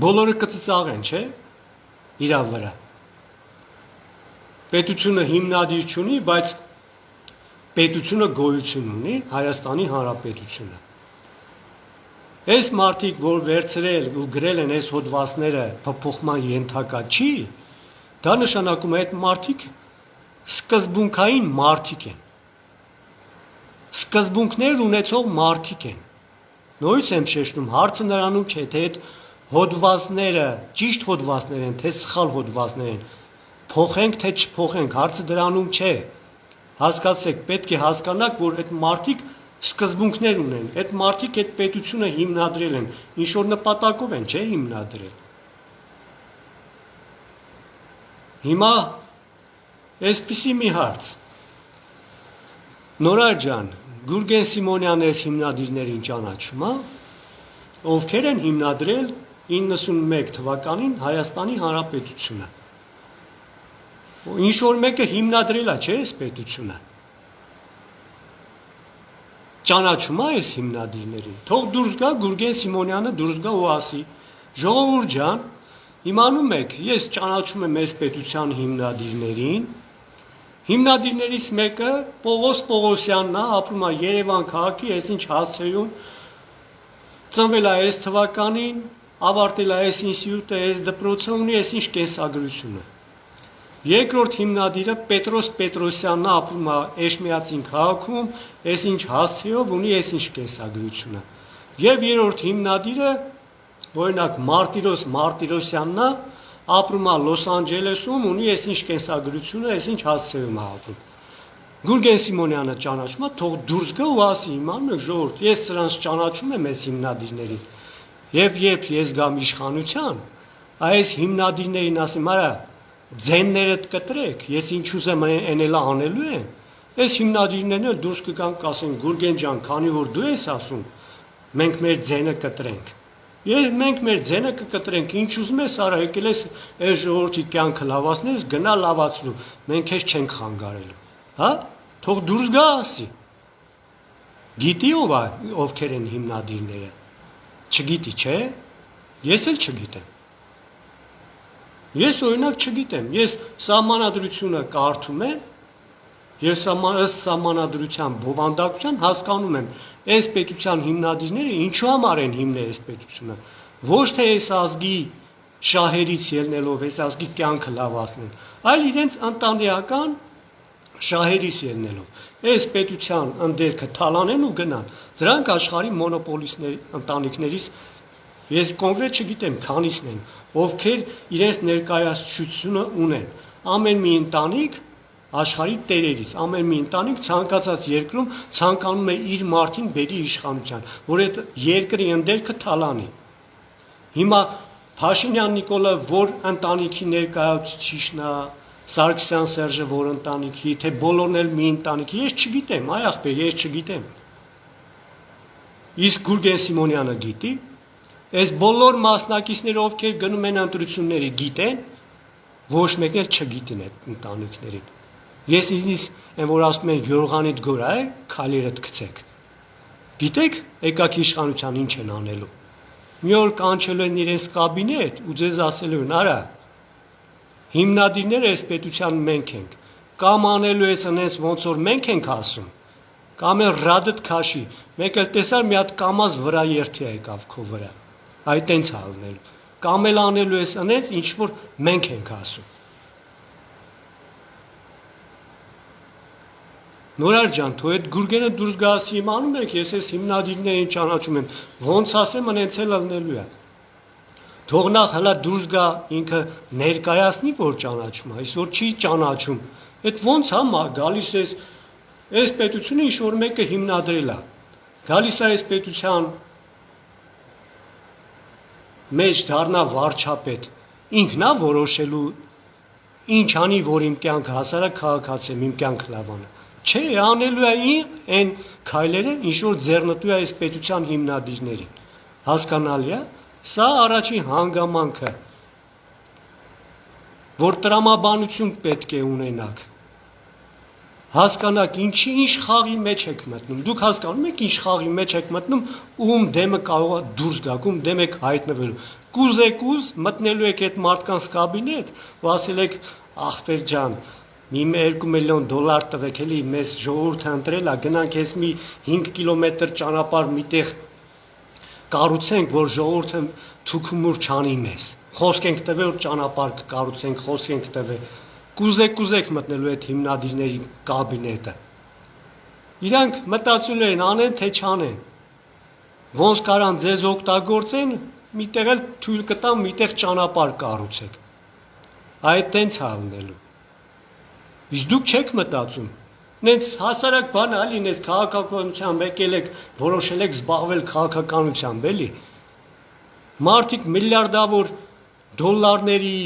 Բոլորը կծծաղեն, չէ՞։ Իրա վրա։ Պետությունը հիմնադիր չունի, բայց պետությունը գոյություն ունի, Հայաստանի Հանրապետությունը։ Այս մարդիկ, որ վերցրել ու գրել են այս հոդվածները փոփոխման ենթակա չի, դա նշանակում է այդ մարդիկ սկզբունքային մարդիկ են։ Սկզբունքներ ունեցող մարդիկ են։ Նույնիսկ եմ շեշտում, հարցը նրանում չէ, թե այդ հոդվածները ճիշտ հոդվածներ են, թե սխալ հոդվածներ են։ Փոխենք, թե չփոխենք, հարցը դրանում չէ։ Հասկացեք, պետք է հասկանաք, որ այդ մարդիկ սկզբունքներ ունեն, այդ մարդիկ այդ պետությունը հիմնադրել են, ինչ-որ նպատակով են, չէ՞ հիմնադրել։ Հիմա այսպիսի մի հարց։ Նորար ջան, Գուրգեն Սիմոնյանը այս հիմնադիրներին ճանաչում է, ովքեր են հիմնադրել 91 թվականին Հայաստանի Հանրապետությունը։ Ինչ-որ մեկը հիմնադրել է, չէ՞ այս պետությունը։ Ճանաչում է այս հիմնադիրներին։ Թող դուրս գա Գուրգեն Սիմոնյանը, դուրս գա ու ասի. ժողովուրդ ջան, իմանում եք, ես ճանաչում եմ այս պետության հիմնադիրներին։ Հիմնադիրներից մեկը Պողոս Պողոսյանն է, ապրում է Երևան քաղաքի, այսինչ հասցեում, ծնվել է այս թվականին, ավարտել է այս ինստիտուտը, այս դպրոցը, ունի այսինչ կենսագրությունը։ Երկրորդ հիմնադիրը Պետրոս Պետրոսյանն է, ապրում է Էշմիածին քաղաքում, այսինչ հասցեով ունի այսինչ կենսագրությունը։ Եվ երրորդ հիմնադիրը, օրինակ Մարտիրոս Մարտիրոսյանն է, ապրում է Լոս Անջելեսում, ունի այսինչ կենսագրությունը, այսինչ հասցեում է ապրում։ Գուրգեն Սիմոնյանը ճանաչում է, թող դուրս գա ու ասի, իմանում եք ժողովուրդ, ես սրանց ճանաչում եմ այս հիմնադիրներին։ Եվ երբ ես գամ իշխանության, այս հիմնադիրներին ասեմ, արա ձեններդ կտրեք, ես ինչ ուզեմ էնելա անելու եմ, այս հիմնադիրներն էլ դուրս կգան կասեն Գուրգեն ջան, քանի որ դու ես ասում, մենք մեր ձենը կտրենք։ Մենք մեր ձենը կկտրենք, ինչ ուզում ես արա, եկել ես այս ժողովրդի կյանքը լավացնես, գնա լավացրու, մենք քեզ չենք խանգարելու։ Հա? Թող դուրս գա ասի։ Գիտի ովքեր են հիմնադիրները։ Չգիտի, չէ՞։ Ես էլ չգիտեմ։ Ես օրինակ չգիտեմ, ես սահմանադրությունը կարդում եմ, ես ըստ սահմանադրության բովանդակության հասկանում եմ, այս պետության հիմնադիրները ինչու համար են հիմնել այս պետությունը, ոչ թե այս ազգի շահերից ելնելով, այս ազգի կյանքը լավացնել, այլ իրենց ընտանեկան շահերից ելնելով, այս պետության ընդերքը թալանեն ու գնան, դրանք աշխարհի մոնոպոլիստների ընտանիքներից ես կոնկրետ չգիտեմ քանիսն են, ովքեր իրենց ներկայացությունը ունեն։ Ամեն մի ընտանիք աշխարհի տերերից, ամեն մի ընտանիք ցանկացած երկրում ցանկանում է իր մարդին բերի իշխանության, որ այդ երկրի ընդերքը թալանի։ Հիմա Փաշինյան Նիկոլը որ ընտանիքի ներկայացուցիչն է, Սարգսյան Սերժը որ ընտանիքի, թե բոլորն էլ մի ընտանիքի, ես չգիտեմ, այ ախպեր, ես չգիտեմ։ Իսկ Գուրգեն Սիմոնյանը գիտի։ Այս բոլոր մասնակիցները, ովքեր գնում են ընտրությունների, գիտեն, ոչ մեկն էլ չգիտեն այդ ընտանիքներին։ Ես ինձ այն որ ասում են Յորղանիդ գորա է, քալերդ գցեք։ Գիտեք, եկաք իշխանության ինչ են անելու։ Մի օր կանչելու են իրենց կաբինետ ու ձեզ ասելու են, արա, հիմնադիրները այս պետության մենք ենք, կամ անելու ես այնպես ոնց որ մենք ենք ասում, կամ էլ ռադդ քաշի, մեկ էլ տեսար մի հատ կամազ վրա երթի եկավ քո վրա։ Այդ տենց ալնելու, կամ էլ անելու ես այնպես, ինչ որ մենք ենք ասում։ Նորար ջան, թող այդ Գուրգենը դուրս գա ասի, իմանում եք, ես այս հիմնադիրներին ճանաչում եմ, ոնց ասեմ, այնց էլ ալնելու է։ Թող նախ հլա դուրս գա ինքը ներկայացնի, որ ճանաչում է, այսօր չի ճանաչում։ Այդ ոնց հա գալիս է այս պետությունը ինչ որ մեկը հիմնադրել է։ Գալիս է այս պետության մեջ դառնա վարչապետ, ինքն է որոշելու ինչ անի, որ իմ կյանքը հասարակ քաղաքացի, իմ կյանքը լավանա։ Չէ, անելու է այն քայլերը, ինչ որ ձեռնտու է այս պետության հիմնադիրներին։ Հասկանալի է, սա առաջին հանգամանքը, որ տրամաբանություն պետք է ունենաք։ Հասկանաք ինչ խաղի մեջ եք մտնում։ Դուք հասկանում եք ինչ խաղի մեջ եք մտնում, ում դեմը կարող է դուրս գաք, ում դեմ եք հայտնվելու։ Կուզեք մտնելու եք այդ մարդկանց կաբինետ, ու ասել եք ախպեր ջան, մի $2 միլիոն տվեք էլի, մեզ ժողովուրդը ընտրել է, գնանք ես մի 5 կիլոմետր ճանապարհ միտեղ կառուցենք, որ ժողովուրդը թուքումուր չանի մեզ։ Խոսք ենք տվել, որ ճանապարհ կկառուցենք, խոսք ենք տվել։ Կուզեք մտնելու այդ հիմնադիրների կաբինետը։ Իրանք մտածում են անեն թե չանեն։ Ոնց կարան ձեզ օգտագործեն, միտեղ էլ թույլ կտամ, միտեղ ճանապարհ կառուցեք։ Այդ տենց է լինելու։ Իսկ դուք չեք մտածում։ Նենց հասարակ բան է լինես քաղաքականությամբ եկել եք, որոշել եք զբաղվել քաղաքականությամբ, էլի։ Մարդիկ միլիարդավոր դոլարների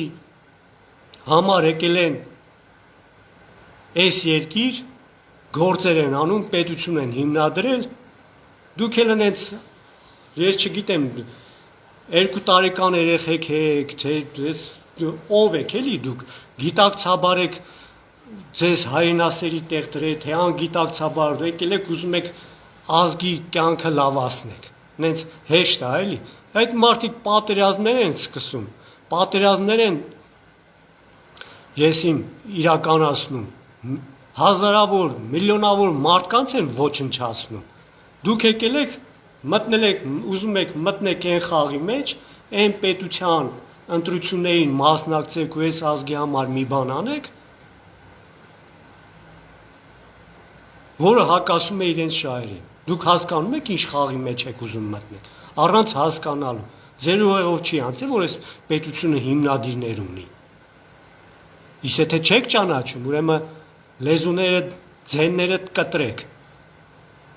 համար եկել են այս երկիր, գործեր են անում, պետություն են հիմնադրել, դուք էլ նենց, ես չգիտեմ, 2 տարեկան երեխեք եք, թե ով եք էլի դուք, գիտակցաբար եք ձեզ հայրենասերի տեղ դրել, թե անգիտակցաբար եկել եք ուզում եք ազգի կյանքը լավացնեք, նենց հեշտ է էլի, այդ մարդիկ պատերազմներ են սկսում, պատերազմներ են եսիմ իրականացնում, հազարավոր, միլիոնավոր մարդկանց են ոչնչացնում, դուք եկել եք, մտնել եք, ուզում եք մտնեք այն խաղի մեջ, այն պետության ընտրություններին մասնակցեք ու այս ազգի համար մի բան անեք, որը հակասում է իրենց շահերին, դուք հասկանում եք ինչ խաղի մեջ եք ուզում մտնեք, առանց հասկանալու, ձեր ուղեղով չի անցել, որ այս պետությունը հիմնադիրներ ունի, իսկ եթե չեք ճանաչում, ուրեմն լեզուներդ,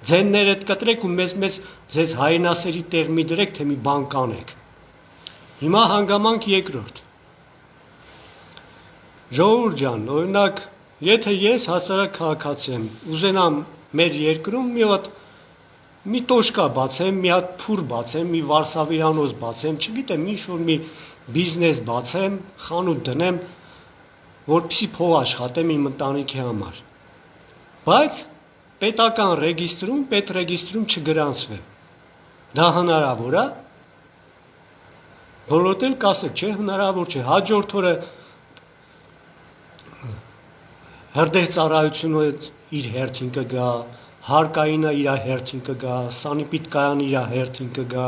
ձեններդ կտրեք ու մեզ ձեզ հայրենասերի տեղ մի դրեք, թե մի բան կանեք, հիմա հանգամանք երկրորդ, ժողովուրդ ջան, օրինակ, եթե ես հասարակ քաղաքացի եմ, ուզենամ մեր երկրում մի տոշկա բացեմ, մի հատ փուր բացեմ, մի վարսավիրանոց բացեմ, չգիտեմ, ինչ-որ մի բիզնես բացեմ, խանութ դնեմ, որպեսզի փող աշխատեմ իմ ընտանիքի համար, բայց պետական ռեգիստրում, պետռեգիստրում չգրանցվեմ, դա հնարավոր է, բոլորդ էլ կասեք, չէ, հնարավոր չէ, հաջորդ օրը հրդեհծառայությունը իր հերթին կգա, հարկայինը իր հերթին կգա, սանիտարկայանը իր հերթին կգա,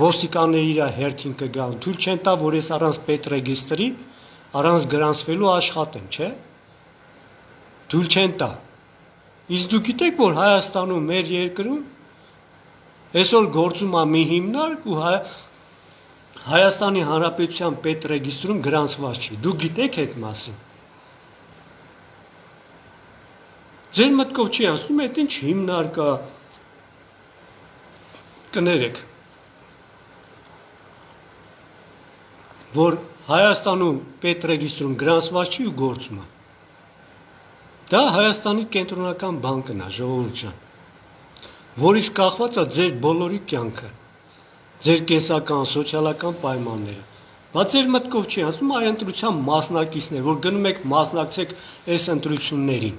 ոստիկանները իր հերթին կգան, թույլ չեն տա, որ ես առանց պետռեգիստրի, առանց գրանցվելու աշխատեմ, չէ։ Թույլ չեն տա։ Իսկ դուք գիտեք, որ Հայաստանում, մեր երկրում, այսօր գործում է մի հիմնարկ ու Հայաստանի Հանրապետության պետռեգիստրում գրանցված չի։ Դուք գիտեք այդ մասին։ Ձեր մտքով չի անցնում, այդ ինչ հիմնարկա կներեք, որ Հայաստանում պետռեգիստրում գրանցված չի ու գործում է։ Դա Հայաստանի կենտրոնական բանկն է, ժողովուրդ ջան, որից կախված է ձեր բոլորի կյանքը, ձեր կենսական, սոցիալական պայմանները։ Բայց ձեր մտքով չի անցնում, այ ընտրության մասնակիցներ, որ գնում եք մասնակցեք այս ընտրություններին։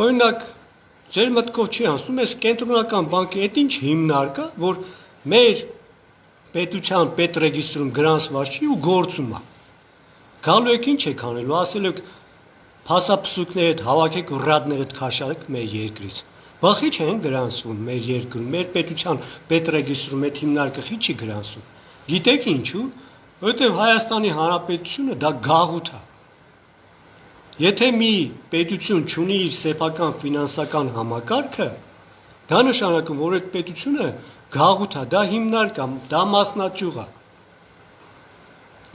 Օրինակ, ձեր մտքով չի անցնում, այս կենտրոնական բանկի այդ ինչ հիմնարկ է, որ մեր պետության պետռեգիստրում գրանցված չի ու գործում է։ Գալու եք ինչ եք անելու, ասել եք փասափսուկներդ հավաքեք ու ռադներդ քաշեք մեր երկրից։ Բախի չեն գրանցվում մեր երկրում, մեր պետության պետռեգիստրում այդ հիմնարկը չի գրանցվում։ Գիտեք ինչու, որովհետև Հայաստանի Հանրապետությունը դա գաղութ է։ Եթե մի պետություն չունի իր սեփական ֆինանսական համակարգը, դա նշանակում, որ այդ պետությունը գաղութ է, դա հիմնարկ է, դա մասնաճյուղ է։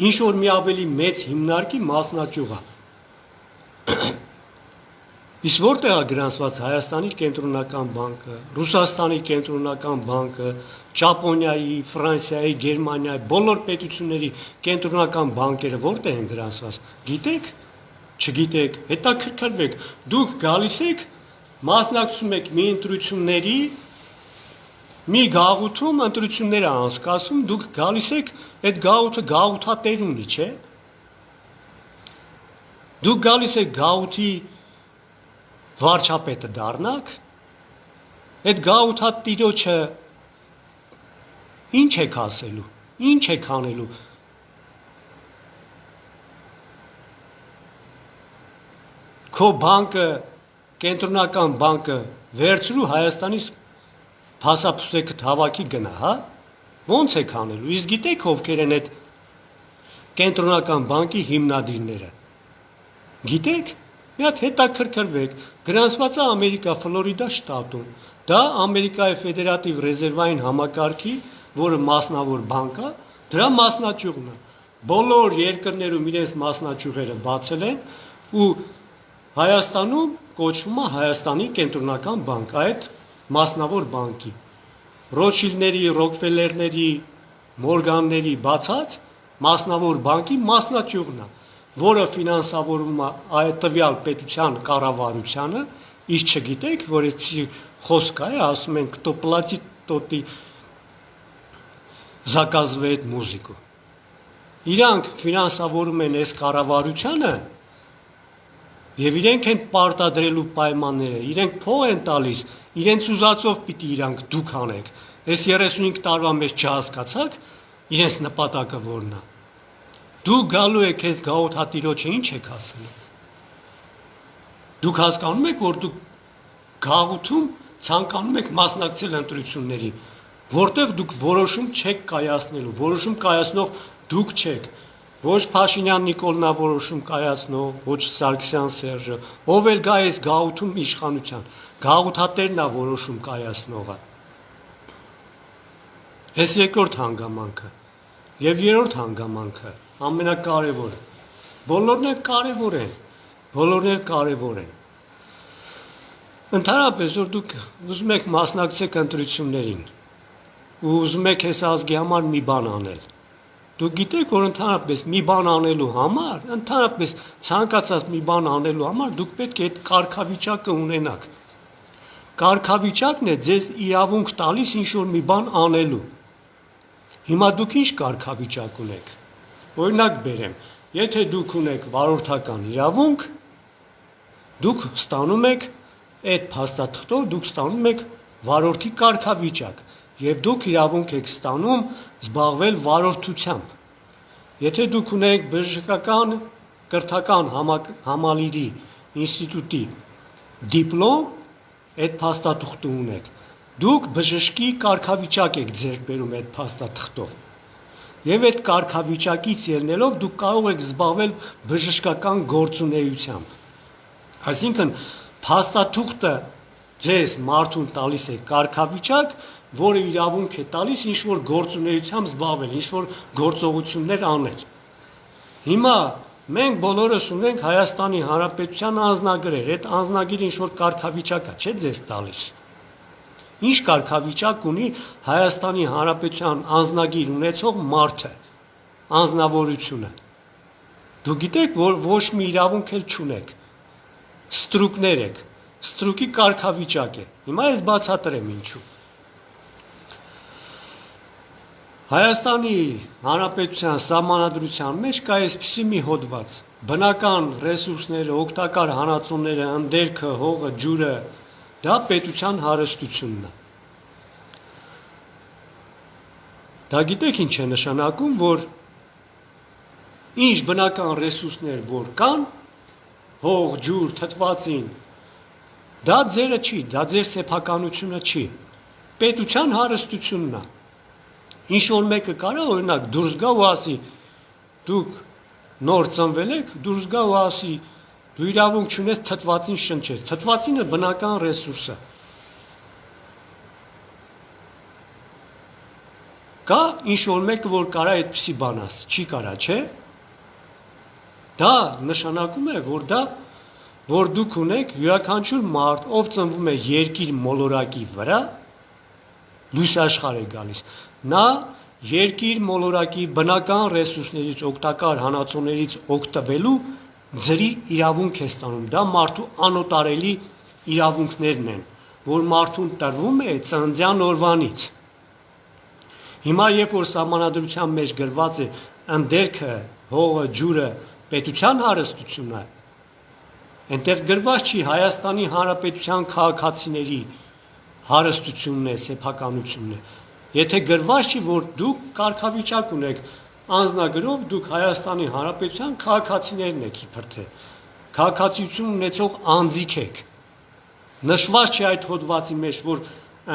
Ինչ որ մի ավելի մեծ հիմնարկի մասնաճյուղ է։ Իսկ որտեղ է գրանցված Հայաստանի կենտրոնական բանկը, Ռուսաստանի կենտրոնական բանկը, Ճապոնիայի, Ֆրանսիայի, Գերմանիայի, բոլոր պետությունների կենտրոնական բանկերը որտեղ են գրանցված։ Գիտեք։ Չգիտեք, հետաքրքրվեք, դուք գալիս եք, մասնակցում եք մի ընտրությունների, մի գաղութում ընտրությունները անցկացում, դուք գալիս եք, այդ գաղութը գաղութատեր ունի, չէ։ Դուք գալիս եք գաղութի վարչապետը դառնաք, այդ գաղութատիրոջը ինչ եք ասելու, ինչ եք անելու։ Քո բանկը, կենտրոնական բանկը վերցրու Հայաստանից փասափուսեքը հավաքի գնա, հա։ Ոնց եք անելու։ Իսկ գիտեք ովքեր են այդ կենտրոնական բանկի հիմնադիրները։ Գիտեք, մի հատ հետաքրքրվեք, գրանցված է Ամերիկա, Ֆլորիդա շտատում։ Դա Ամերիկայի ֆեդերատիվ ռեզերվային համակարգի, որը մասնավոր բանկ է, դրա մասնաճյուղն է։ Բոլոր երկրներում իրենց մասնաճյուղերը բացել են ու Հայաստանում կոչվում է Հայաստանի կենտրոնական բանկ, այդ մասնավոր բանկի։ Ռոթշիլդների, Ռոքֆելլերների, Մորգանների բացած մասնավոր բանկի մասնաճյուղն է, որը ֆինանսավորում է այդ տվյալ պետության կառավարությանը, իսկ չգիտեք, որ այսպիսի խոսք է, ասում են, кто платит, тот и заказывает музыку։ Իրանք ֆինանսավորում են այս կառավարությանը եւ իրենք են պարտադրելու պայմանները, իրենք փող են տալիս, իրենց ուզածով պիտի իրանք դուք անեք։ Այս 35 տարվա մեջ չհասկացաք, իրենց նպատակը որն է։ Դուք գալու եք այս գաղութատիրոջը ինչ եք ասելու։ Դուք հասկանում եք, որ դուք գաղութում ցանկանում եք մասնակցել ընտրությունների, որտեղ դուք որոշում չեք կայացնելու, որոշում կայացնող դուք չեք։ Ոչ Փաշինյան Նիկոլն է որոշում կայացնող, ոչ Սարգսյան Սերժը, ով էլ գա այս գաղութում իշխանության, գաղութատերն է որոշում կայացնողը։ Այս երկրորդ հանգամանքը եւ երրորդ հանգամանքը ամենակարևորը։ Բոլորն էլ կարևոր են, բոլորն էլ կարևոր են։ Ընդհանրապես որ դուք ուզում եք մասնակցեք ընտրություններին ու ուզում եք այս ազգի համար մի բան անել, դուք գիտեք, որ ընդհանրապես մի բան անելու համար, ընդհանրապես ցանկացած մի բան անելու համար դուք պետք է այդ կարգավիճակը ունենաք։ Կարգավիճակն է ձեզ իրավունք տալիս ինչ-որ մի բան անելու։ Հիմա դուք ինչ կարգավիճակ ունեք։ Օրինակ բերեմ, եթե դուք ունեք վարորդական իրավունք, դուք ստանում եք այդ փաստաթղթով, դուք ստանում եք վարորդի կարգավիճակ եւ դուք իրավունք եք ստանում զբաղվել վարորդությամբ։ Եթե դուք ունեք բժշկական կրթական համալիրի ինստիտուտի դիպլոմ, այդ փաստաթուղթը ունեք, դուք բժշկի կարգավիճակ եք ձեռք բերում այդ փաստաթղթով։ Եվ այդ կարգավիճակից ելնելով դուք կարող եք զբաղվել բժշկական գործունեությամբ։ Այսինքն փաստաթուղթը ձեզ մարդուն տալիս է կարգավիճակ, որը իրավունք է տալիս ինչ-որ գործունեությամբ զբաղվել, ինչ-որ գործողություններ անել։ Հիմա մենք բոլորս ունենք Հայաստանի Հանրապետության անձնագրեր, այդ անձնագիրը ինչ-որ կարգավիճակ է, չէ՞ ձեզ տալիս։ Ինչ կարգավիճակ ունի Հայաստանի Հանրապետության անձնագիր ունեցող մարդը, անձնավորությունը։ Դուք գիտեք, որ ոչ մի իրավունք էլ չունեք։ Ստրուկներ եք, ստրուկի կարգավիճակ է։ Հիմա ես բացատրեմ ինչու։ Հայաստանի Հանրապետության սահմանադրության մեջ կա այսպիսի մի հոդված. բնական ռեսուրսները, օգտակար հանածոները, ընդերքը, հողը, ջուրը, դա պետության հարստությունն է։ Դա գիտեք ինչ է նշանակում, որ ինչ բնական ռեսուրսներ որ կան, հող, ջուր, թթվածին, դա ձերը չի, դա ձեր սեփականությունը չի, պետության հարստությունն է։ Ինչ որ մեկը կարա օրինակ դուրս գա ու ասի, դուք նոր ծնվել եք, դուրս գա ու ասի, դու իրավունք չունես թթվածին շնչես, թթվածինը բնական ռեսուրս է։ Կա ինչ որ մեկը որ կարա այդպիսի բան ասի, չի կարա, չէ։ Դա նշանակում է, որ դուք ունեք յուրաքանչյուր մարդ, ով ծնվում է երկիր մոլորակի վրա, լույս աշխարհ է գալիս, նա երկիր մոլորակի բնական ռեսուրսներից, օգտակար հանածոներից օգտվելու ձրի իրավունք է ստանում։ Դա մարդու անօտարելի իրավունքներն են, որ մարդուն տրվում է ծննդյան օրվանից։ Հիմա երբ որ սահմանադրության մեջ գրված է ընդերքը, հողը, ջուրը պետության հարստությունն է, Այնտեղ գրված չի Հայաստանի Հանրապետության քաղաքացիների հարստությունն է, սեփականությունն է։ Եթե գրված չի, որ դուք կարգավիճակ ունեք անձնագրով, դուք Հայաստանի Հանրապետության քաղաքացիներն եք իբր թե քաղաքացիություն ունեցող անձիկ եք։ Նշված չի այդ հոդվածի մեջ, որ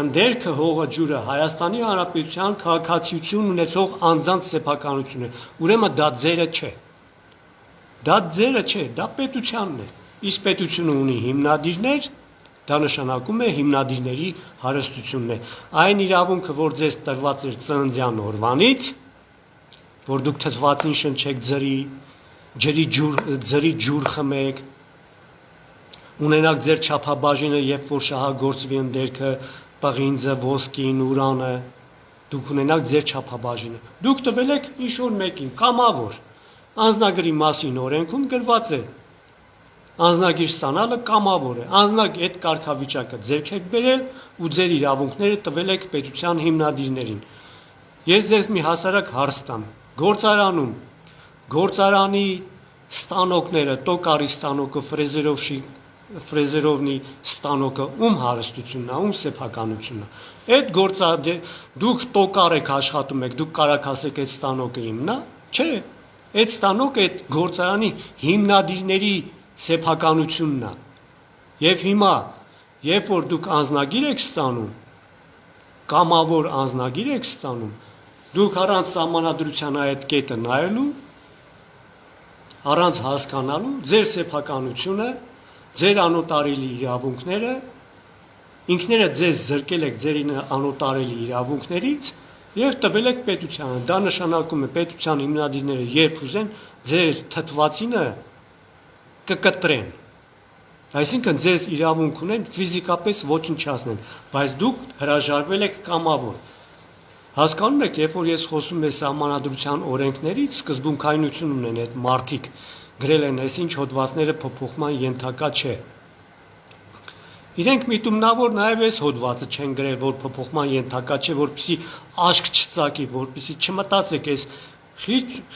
ընդերքը հողը ջուրը Հայաստանի Հանրապետության քաղաքացիություն ունեցող անձանց սեփականություն է։ Ուրեմն դա ձերը չէ։ Դա ձերը չէ, դա պետությանն է։ Իսկ պետությունը ունի հիմնադիրներ, դա նշանակում է հիմնադիրների հարստությունն է։ Այն իրավունքը, որ ձեզ տրված էր ծննդյան օրվանից, որ դուք թթվածին շնչեք ձրի ջուր խմեք, ունենաք ձեր չափաբաժինը, երբ որ շահագործվի ընդերքը, պղինձը, ոսկին, ուրանը, դուք ունենաք ձեր չափաբաժինը։ Դուք տվել եք ինչ-որ մեկին, կամավոր, անձնագրի մասին օրենքում գրված է, անձնագիր ստանալը կամավոր է, այդ կարգավիճակը ձեր եք բերել ու ձեր իրավունքները տվել եք պետության հիմնադիրներին։ Ես ձեզ մի հասարակ հարց տամ, գործարանի ստանոկները, տոկարի ստանոկը, ֆրեզերովնի ստանոկը ում հարստությունն է, ում սեփականությունն է։ Այդ դուք տոկար եք աշխատում եք, դուք կարաք ասեք այդ ստանոկը իմն է, չէ, այդ ստանոկը այդ գործարանի հիմնադիրների սեփականությունն է։ Եվ հիմա, երբ որ դուք անձնագիր եք ստանում, կամավոր անձնագիր եք ստանում, դուք առանց սահմանադրության այդ կետը նայելու, առանց հասկանալու ձեր սեփականությունը, ձեր անոտարելի իրավունքները, ինքներդ ձեզ զրկել եք ձեր անոտարելի իրավունքներից եւ տվել եք պետությանը։ Դա նշանակում է պետության հիմնադիրները երբ ուզեն ձեր թթվածինը կկտրեն, այսինքն ձեզ իրավունք ունեն ֆիզիկապես ոչնչացնեն, բայց դուք հրաժարվել եք կամավոր։ Հասկանում եք, երբ որ ես խոսում եմ սահմանադրության օրենքներից, սկզբունքայնություն ունեն այդ մարդիկ, գրել են այսինչ հոդվածները փոփոխման ենթակա չէ։ Իրենք միտումնավոր նաև այս հոդվածը չեն գրել, որ փոփոխման ենթակա չէ, որպեսզի աշկ չծակի, որպեսզի չմտածեք, այս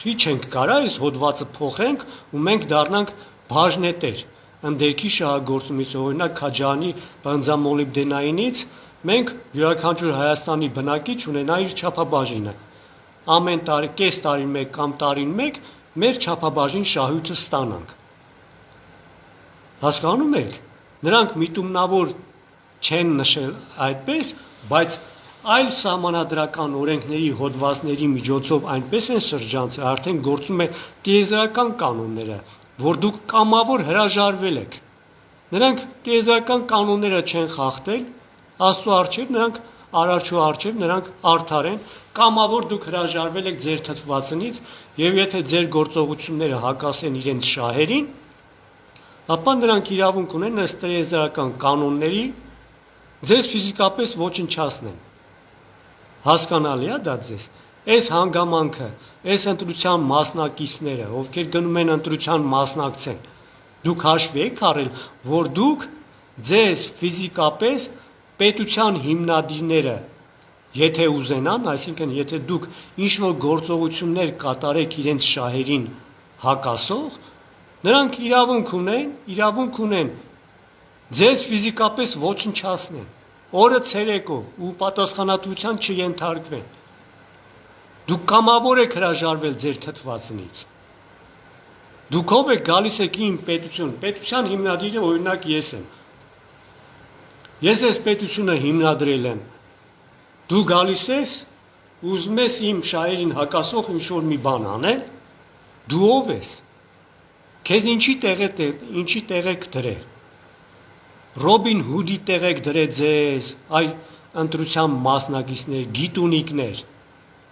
խիչ ենք կարա, այս հոդվածը փոխենք ու մենք դառնանք բաժնետեր, ընդերքի շահագործումից, օրինակ Քաջարյանի բենզամոլիբդենայինից մենք յուրաքանչյուր Հայաստանի բնակիչ ունենա իր չափաբաժինը։ Ամեն տարի, կես տարին մեկ կամ տարին մեկ մեր չափաբաժին շահույթը ստանանք։ Հասկանում եք, նրանք միտումնավոր չեն նշել այդպես, բայց այլ սահմանադրական օրենքների հոդվածների միջոցով այնպես են շրջանցել, արդեն գործում է տիեզերական կանոնները, որ դուք կամավոր հրաժարվել եք։ Նրանք տիեզերական կանոնները չեն խախտել, Աստծո առջև նրանք արարչու առջև նրանք արդար են, կամավոր դուք հրաժարվել եք ձեր թթվածնից եւ եթե ձեր գործողությունները հակասեն իրենց շահերին, ապա նրանք իրավունք ունեն ըստ տիեզերական կանոնների ձեզ ֆիզիկապես ոչնչացնեն։ Հասկանալի է դա ձեզ։ Այս հանգամանքը, այս ընտրության մասնակիցները, ովքեր գնում են ընտրության մասնակցեն, դուք հաշվի եք առել, որ դուք ձեզ ֆիզիկապես պետության հիմնադիրները, եթե ուզենան, այսինքն եթե դուք ինչ-որ գործողություններ կատարեք իրենց շահերին հակասող, նրանք իրավունք ունեն ձեզ ֆիզիկապես ոչնչացնեն, օրը ցերեկով ու պատասխանատվության չենթարկվեն։ Դուք կամավոր եք հրաժարվել ձեր թթվածնից։ Դուք ով եք գալիս եք իմ պետության հիմնադիրը օրինակ ես եմ։ Ես այս պետությունը հիմնադրել եմ։ Դու գալիս ես, ուզում ես իմ շահերին հակասող ինչ-որ մի բան անել, դու ով ես։ Քեզ ինչի տեղ եք դրել։ Ռոբին Հուդի տեղ եք դրել ձեզ, այ ընտրության մասնակիցներ, գիտունիկներ։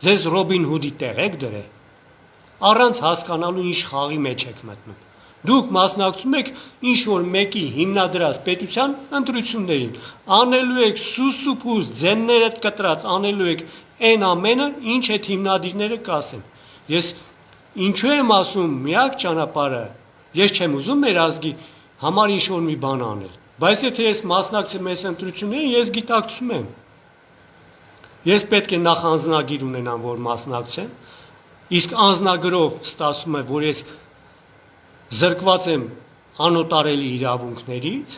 Ձեզ Ռոբին Հուդի տեղ եք դրել, առանց հասկանալու ինչ խաղի մեջ եք մտնում։ Դուք մասնակցում եք ինչ-որ մեկի հիմնադրած պետության ընտրություններին, անելու եք սուսուփուս ձեններդ կտրած, անելու եք այն ամենը, ինչ այդ հիմնադիրները կասեն։ Ես ինչու եմ ասում, միակ ճանապարհը, ես չեմ ուզում մեր ազգի համար ինչ-որ մի բան անել, բայց եթե ես մասնակցեմ այս ընտրություններին, ես գիտակցում եմ։ Ես պետք է նախ անձնագիր ունենամ, որ մասնակցեմ, իսկ անձնագրով ստացվում է, որ ես զրկված եմ անոտարելի իրավունքներից,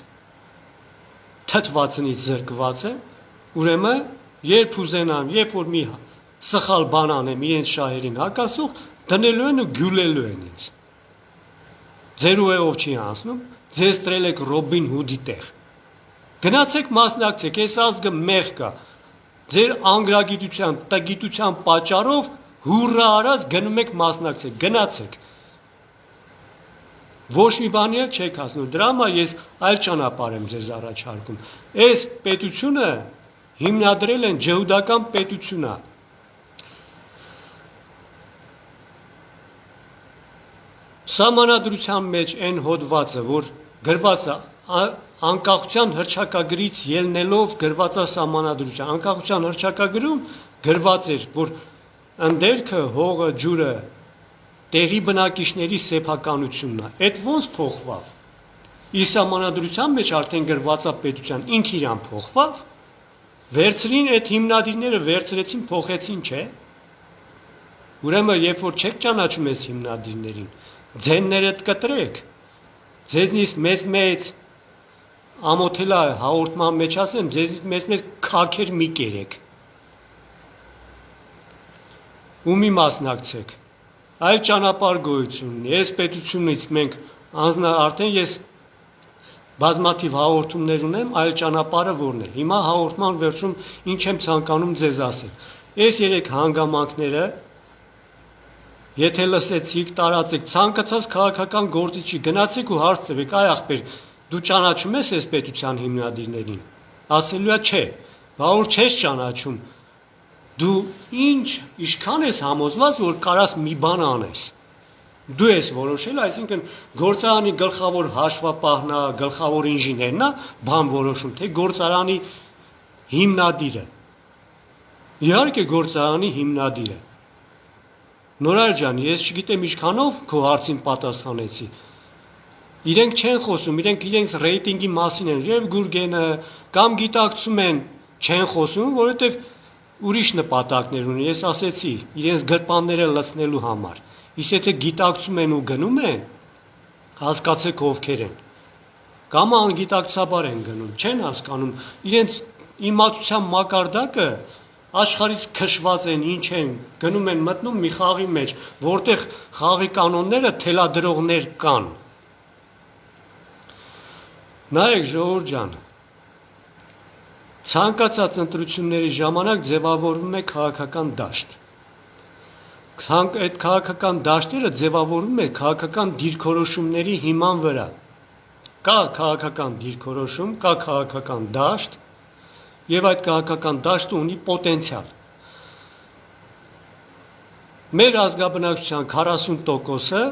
թթվածնից զրկված է, ուրեմն երբ ուզենամ, երբ որ մի սխալ բան անեմ իրենց շահերին հակասող, դնելու են ու գյուլելու են ինձ։ Ձեր ուղեղով չի անցնում, ձեզ տրել եք Ռոբին Հուդի տեղ։ Գնացեք մասնակցեք, այս ազգը մեղք կա։ Ձեր անգրագիտության, տգիտության պատճառով հուրրա արած գնում եք մասնակցեք, գնացեք։ Ոչ մի բանի էլ չեք հասնում։ Դրա համար ես այլ ճանապարհ եմ ձեզ առաջարկում։ Այս պետությունը հիմնադրել են ջհուդական պետությունա։ Սահմանադրության մեջ այն հոդվածը, որ գրված է անկախության հռչակագրից ելնելով գրված է սահմանադրության, անկախության հռչակագրում գրված էր, որ ընդերքը, հողը, ջուրը տեղի բնակիչների սեփականությունն է։ Այդ ոնց փոխվավ։ Իր սահմանադրության մեջ արդեն գրված է պետության, ինքը իրան փոխվավ, վերցրին այդ հիմնադիրները վերցրեցին, փոխեցին, չէ։ Ուրեմն երբ որ չեք ճանաչում այս հիմնադիրներին, ձեններդ կտրեք, ձեզնից մեծ ամոթելա հաղորդման մեջ ասեմ, ձեզնից մեծ քաքեր մի կերեք։ Ու մի մասնակցեք։ Այլ ճանապարհ գոյություն ունի։ Այս պետությունից մենք արդեն ես բազմաթիվ հաղորդումներ ունեմ, այլ ճանապարհը որն է։ Հիմա հաղորդման վերջում ինչ եմ ցանկանում ձեզ ասել։ Այս երեք հանգամանքները եթե լսեցիք, տարածեք, ցանկացած քաղաքական գործիչի գնացեք ու հարց տվեք, այ ախպեր, դու ճանաչում ես այս պետության հիմնադիրներին։ Ասելու է չէ, բա որ չես ճանաչում, դու ինչքան ես համոզված, որ կարաս մի բան անես։ Դու ես որոշել, այսինքն գործարանի գլխավոր հաշվապահն է, գլխավոր ինժեներն է, բան որոշում, թե գործարանի հիմնադիրը։ Իհարկե գործարանի հիմնադիրը։ Նորար ջան, ես չգիտեմ ինչքանով քո հարցին պատասխանեցի։ Իրենք չեն խոսում, իրենք իրենց ռեյտինգի մասին են, եւ Գուրգենը կամ գիտակցում են, չեն խոսում, որովհետեւ ուրիշ նպատակներ ունի, ես ասեցի, իրենց գրպանները լցնելու համար։ Իսկ եթե գիտակցում են ու գնում են, հասկացեք ովքեր են։ Կամ անգիտակցաբար են գնում, չեն հասկանում, իրենց իմացության մակարդակը աշխարհից քշված են, ինչ են, գնում են մտնում մի խաղի մեջ, որտեղ խաղի կանոնները թելադրողներ կան։ Նայեք ժողովուրդ ջան, ցանկացած ընտրությունների ժամանակ ձևավորվում է քաղաքական դաշտ։ Այդ քաղաքական դաշտերը ձևավորվում է քաղաքական դիրքորոշումների հիման վրա։ Կա քաղաքական դիրքորոշում, կա քաղաքական դաշտ, եւ այդ քաղաքական դաշտը ունի պոտենցիալ։ Մեր ազգաբնակչության 40%-ը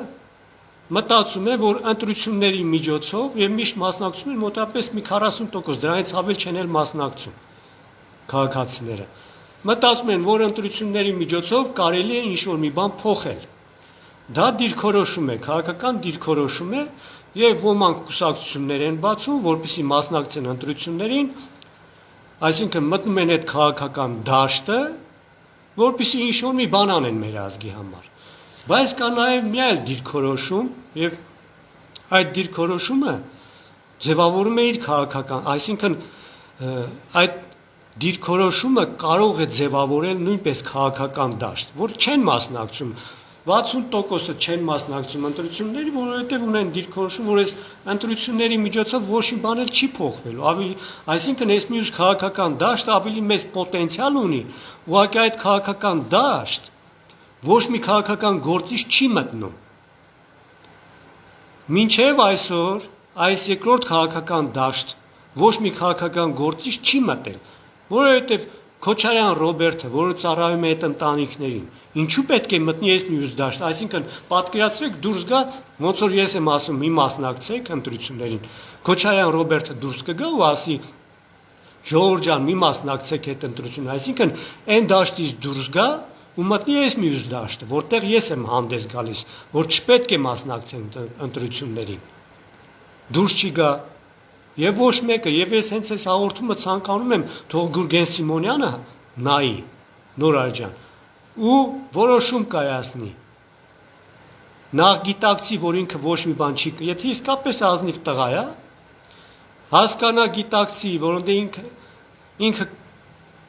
մտածում է, որ ընտրությունների միջոցով եւ միշտ մասնակցում են մոտավորապես մի 40%, դրանից ավել չեն էլ մասնակցում քաղաքացիները։ Մտածում են, որ ընտրությունների միջոցով կարելի է ինչ-որ մի բան փոխել։ Դա դիրքորոշում է, քաղաքական դիրքորոշում է եւ ոմանք կուսակցություններ են բացում, որպեսզի մասնակցեն ընտրություններին, այսինքն մտնում են այդ քաղաքական դաշտը, որպեսզի ինչ-որ մի բան անեն մեր ազգի համար։ Բայց կա նաեւ մի այլ դիրքորոշում եւ այդ դիրքորոշումը ձևավորում է իր քաղաքական, այսինքն այդ դիրքորոշումը կարող է ձևավորել նույնպես քաղաքական դաշտ, որ չեն մասնակցում 60%-ը չեն մասնակցում ընտրությունների, որովհետև ունեն դիրքորոշում, որ այս ընտրությունների միջոցով ոչ մի բան էլ չի փոխվելու, այսինքն այս մյուս քաղաքական դաշտը ավելի մեծ պոտենցիալ ունի, ուղղակի այդ քաղաքական դաշտ ոչ մի քաղաքական գործիչ չի մտնում։ Մինչև այսօր այս երկրորդ քաղաքական դաշտ ոչ մի քաղաքական գործիչ չի մտել, որովհետև Քոչարյան Ռոբերտը, որը ծառայում է այդ ընտանիքներին, ինչու պետք է մտնի այս մյուս դաշտ, այսինքն պատկերացրեք դուրս գա, ոնց որ ես եմ ասում, մի մասնակցեք ընտրություններին։ Քոչարյան Ռոբերտը դուրս կգա ու ասի. ժողովուրդ ջան, մի մասնակցեք այդ ընտրություններին, այսինքն այն դաշտից դուրս գա ու մտնի այս մյուս դաշտը, որտեղ ես եմ հանդես գալիս, որ չպետք է մասնակցենք ընտրություններին։ Դուրս չի գա եւ ոչ մեկը, եւ ես հենց այս հաղորդումը ցանկանում եմ թող Գուրգեն Սիմոնյանը նայի, Նորար ջան, ու որոշում կայացնի։ նախ գիտակցի, որ ինքը ոչ մի բան չի, եթե իսկապես ազնիվ տղա է, հասկանա գիտակցի, որ ինքը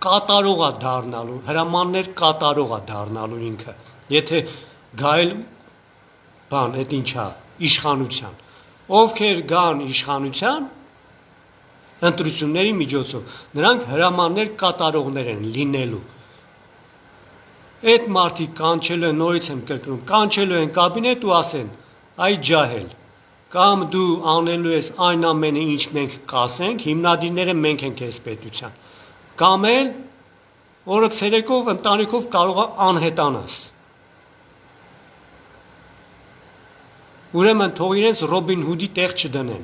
կատարող է դառնալու, հրամաններ կատարող է դառնալու ինքը, եթե գայել բան, այդ ինչա, իշխանության, ովքեր գան իշխանության, ընտրությունների միջոցով, նրանք հրամաններ կատարողներ են լինելու, այդ մարդիկ կանչելու են, նորից եմ կրկնում, կանչելու են կաբինետ ու ասեն, այ ջահել, կամ դու անելու ես այն ամենը, ինչ մենք կասենք, հիմնադիրները մենք ենք այս պետության, կամ էլ օրը ցերեկով ընտանիքով կարող է անհետանաս։ Ուրեմն թող իրենց Ռոբին Հուդի տեղ չդնեն։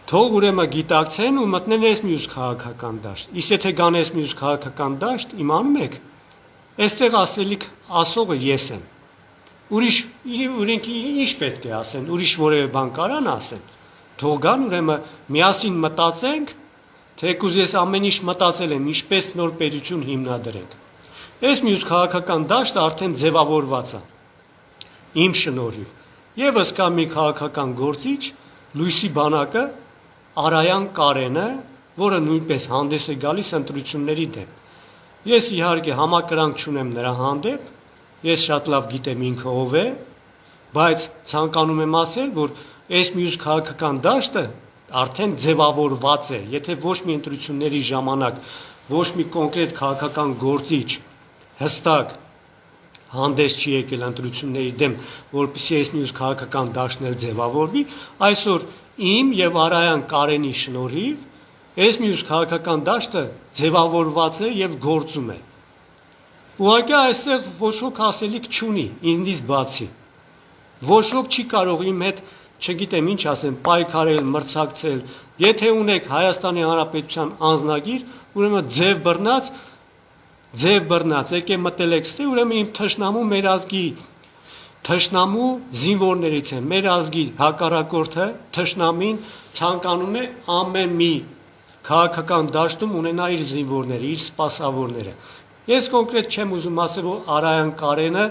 Թող ուրեմն գիտակցեն ու մտնեն այս մյուս քաղաքական դաշտ։ Իսկ եթե գան այս մյուս քաղաքական դաշտ, իմանում եք, այստեղ ասելիք ասողը ես եմ։ Ուրիշ ինչ պետք է ասեն, ուրիշ որևէ բան կարան ասեն։ Թող գան ուրեմն միասին մտածենք, թեկուզ ես ամեն ինչ մտածել եմ, ինչպես նոր պետություն հիմնադրենք։ Այս մյուս քաղաքական դաշտը արդեն ձևավորված է։ Իմ շնորհիվ։ Եվս կա մի քաղաքական գործիչ, Լույսի բանակը, Արայան Կարենը, որը նույնպես հանդես է գալիս ընտրությունների դեմ։ Ես իհարկե համակրանք չունեմ նրա հանդեպ, ես շատ լավ գիտեմ ինքը ով է, բայց ցանկանում եմ ասել, որ այս մյուս քաղաքական դաշտը արդեն ձևավորված է, եթե ոչ մի ընտրությունների ժամանակ ոչ մի կոնկրետ քաղաքական գործիչ հստակ հանդես չի եկել ընտրությունների դեմ, որպեսզի այս մյուս քաղաքական դաշտն էլ ձևավորվի, այսօր իմ եւ Արայան Կարենի շնորհիվ այս մյուս քաղաքական դաշտը ձևավորված է եւ գործում է։ Ուղղակի այստեղ ոչ ոք ասելիք չունի, ինձնից բացի։ Ոչ ոք չի կարող իմ հետ, չգիտեմ ինչ ասեմ, պայքարել, մրցակցել։ Եթե ունեք Հայաստանի Հանրապետության անձնագիր, ուրեմն ձև բռնած, եկե մտել եք ստե, ուրեմն իմ թշնամու մեր ազգի թշնամու զինվորներից են, մեր ազգի հակառակորդը թշնամին ցանկանում է ամեն մի քաղաքական դաշտում ունենա իր զինվորները, իր սպասավորները։ Ես կոնկրետ չեմ ուզում ասել, որ Արայան Կարենը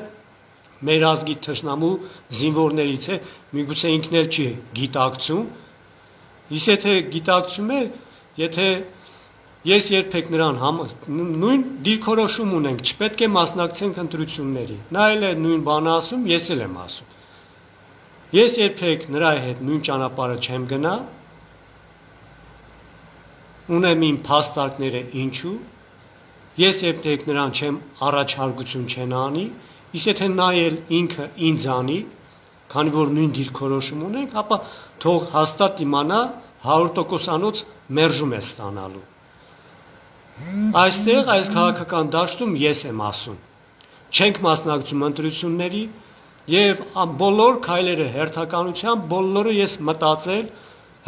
մեր ազգի թշնամու զինվորներից է, միգուցե ինքն էլ չի գիտակցում, իսկ եթե գիտակցում է, եթե ես երբեք նրան նույն դիրքորոշում ունենք, չպետք է մասնակցենք ընտրությունների, նա էլ է նույն բանը ասում, ես էլ եմ ասում, ես երբեք նրա հետ նույն ճանապարհը չեմ գնա, ունեմ իմ փաստարկները ինչու, ես երբեք նրան չեմ առաջարկություն չեն անի, իսկ եթե նա էլ ինքը ինձ անի, քանի որ նույն դիրքորոշում ունենք, ապա թող հաստատ իմանա 100%-անոց մերժում է ստանալու։ Այստեղ այս քաղաքական դաշտում ես եմ ասում, չենք մասնակցում ընտրությունների եւ բոլոր քայլերը հերթականությամբ բոլորը ես մտածել,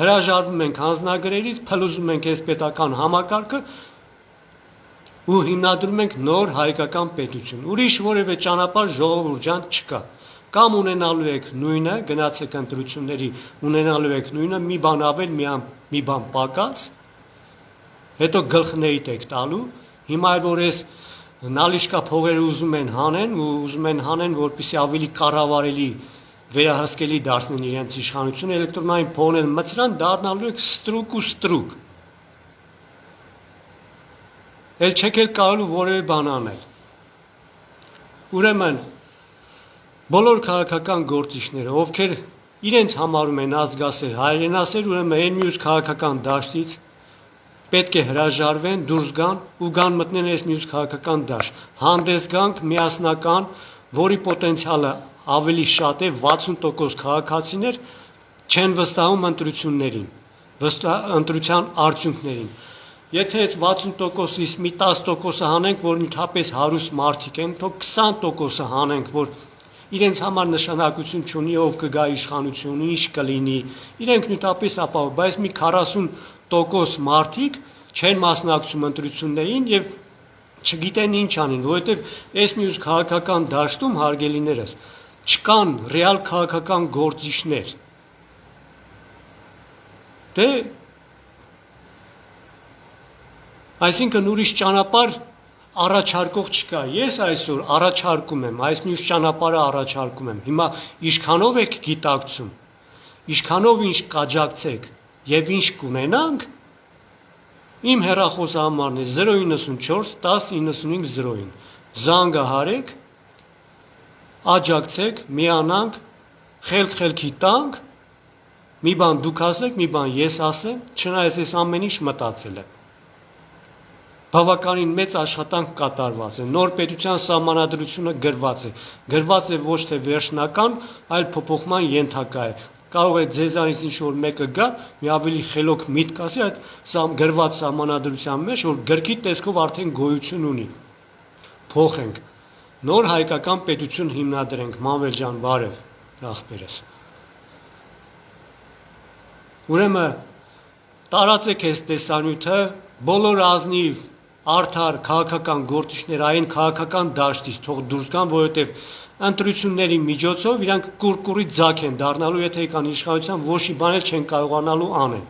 հրաժարվում ենք հանձնագրերից, փլուզում ենք այս պետական համակարգը ու հիմնադրում ենք նոր հայկական պետություն։ Ուրիշ որևէ ճանապարհ ժողովուրդ ջան չկա։ Կամ ունենալու եք նույնը, գնացեք ընտրությունների, ունենալու եք նույնը, մի բան ավել, մի բան պակաս, հետո գլխներիդ եք տալու, հիմա որ ես նալիշկա փողերը ուզում են հանեն, որպեսզի ավելի կառավարելի վերահսկելի դարձնեն իրենց իշխանությունը, էլեկտրոնային փողն են մցրան, դառնալու եք ստրուկ ու ստրուկ։ Էլ չեք էլ կարելու որևէ բան անել։ Ուրեմն բոլոր քաղաքական գործիչները, ովքեր իրենց համարում են ազգասեր, հայրենասեր, ուրեմն այն մյուս քաղաքական դաշտից պետք է հրաժարվեն, դուրս գան ու գան մտնեն այս մյուս քաղաքական դաշտ։ Հանդես գանք միասնական, որի պոտենցիալը ավելի շատ է, 60% քաղաքացիներ չեն վստահում ընտրություններին, ընտրության արդյունքներին։ Եթե այս 60%-ից մի 10%-ը հանենք, որ նույնապես հարուստ մարդիկ են, թող 20%-ը հանենք, որ իրենց համար նշանակություն չունի, ով կգա իշխանություն, ինչ կլինի, իրենք նույնպես ապահով, բայց մի 40% մարդիկ չեն մասնակցում ընտրություններին եւ չգիտեն ինչ անեն, որովհետեւ այս մյուս քաղաքական դաշտում հարգելիներս չկան ռեալ քաղաքական գործիչներ։ Դե այսինքն ուրիշ ճանապարհ առաջարկող չկա։ Ես այսօր առաջարկում եմ, այս մյուս ճանապարհը առաջարկում եմ։ Հիմա ինչքանով եք գիտակցում, ինչքանով ինչ կաջակցեք եւ ինչ կունենանք, իմ հեռախոսահամարն է 094 10 95 0-ին։ Զանգահարեք, աջակցեք, միանանք, խելք-խելքի տանք, մի բան դուք ասեք, մի բան ես ասեմ, չնայած ես ամեն ինչ մտածել եմ։ Բավականին մեծ աշխատանք կատարված է, նոր պետության սահմանադրությունը գրված է ոչ թե վերջնական, այլ փոփոխման ենթակա է։ Կարող է ձեզանից ինչ-որ մեկը գա, մի ավելի խելոք միտք ասի այդ գրված սահմանադրության մեջ, որ գրքի տեսքով արդեն գոյություն ունի։ Փոխենք, նոր հայկական պետություն հիմնադրենք, Մանվել ջան, բարև, ախպերս։ Ուրեմն տարածեք այս տեսանյութը, բոլոր ազնիվ արդար քաղաքական գործիչներ այն քաղաքական դաշտից թող դուրս գան, որովհետև ընտրությունների միջոցով իրանք կուրկուրի ձակ են դառնալու, եթե կան իշխանության, ոչի բան էլ չեն կարողանալու անեն։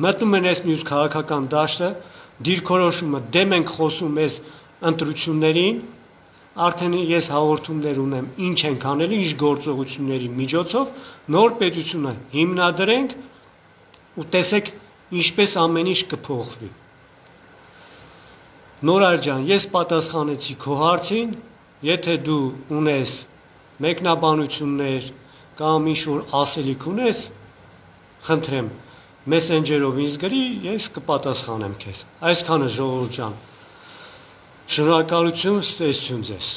Մտնում են այս մյուս քաղաքական դաշտը, դիրքորոշումը դեմ ենք խոսում այս ընտրություններին, արդեն ես հաղորդումներ ունեմ, ինչ ենք անելու, ինչ գործողությունների միջոցով, նոր պետությունը հիմնադրենք ու տեսեք ինչպես ամեն ինչ կփոխվի։ Նորայր ջան, ես պատասխանեցի քո հարցին, եթե դու ունես մեկնաբանություններ կամ ինչ-որ ասելիք ունես, խնդրեմ, մեսենջերով ինձ գրի, ես կպատասխանեմ քեզ։ Այսքանը ժողովուրդ ջան։ Շնորհակալություն, ստեսություն ձեզ։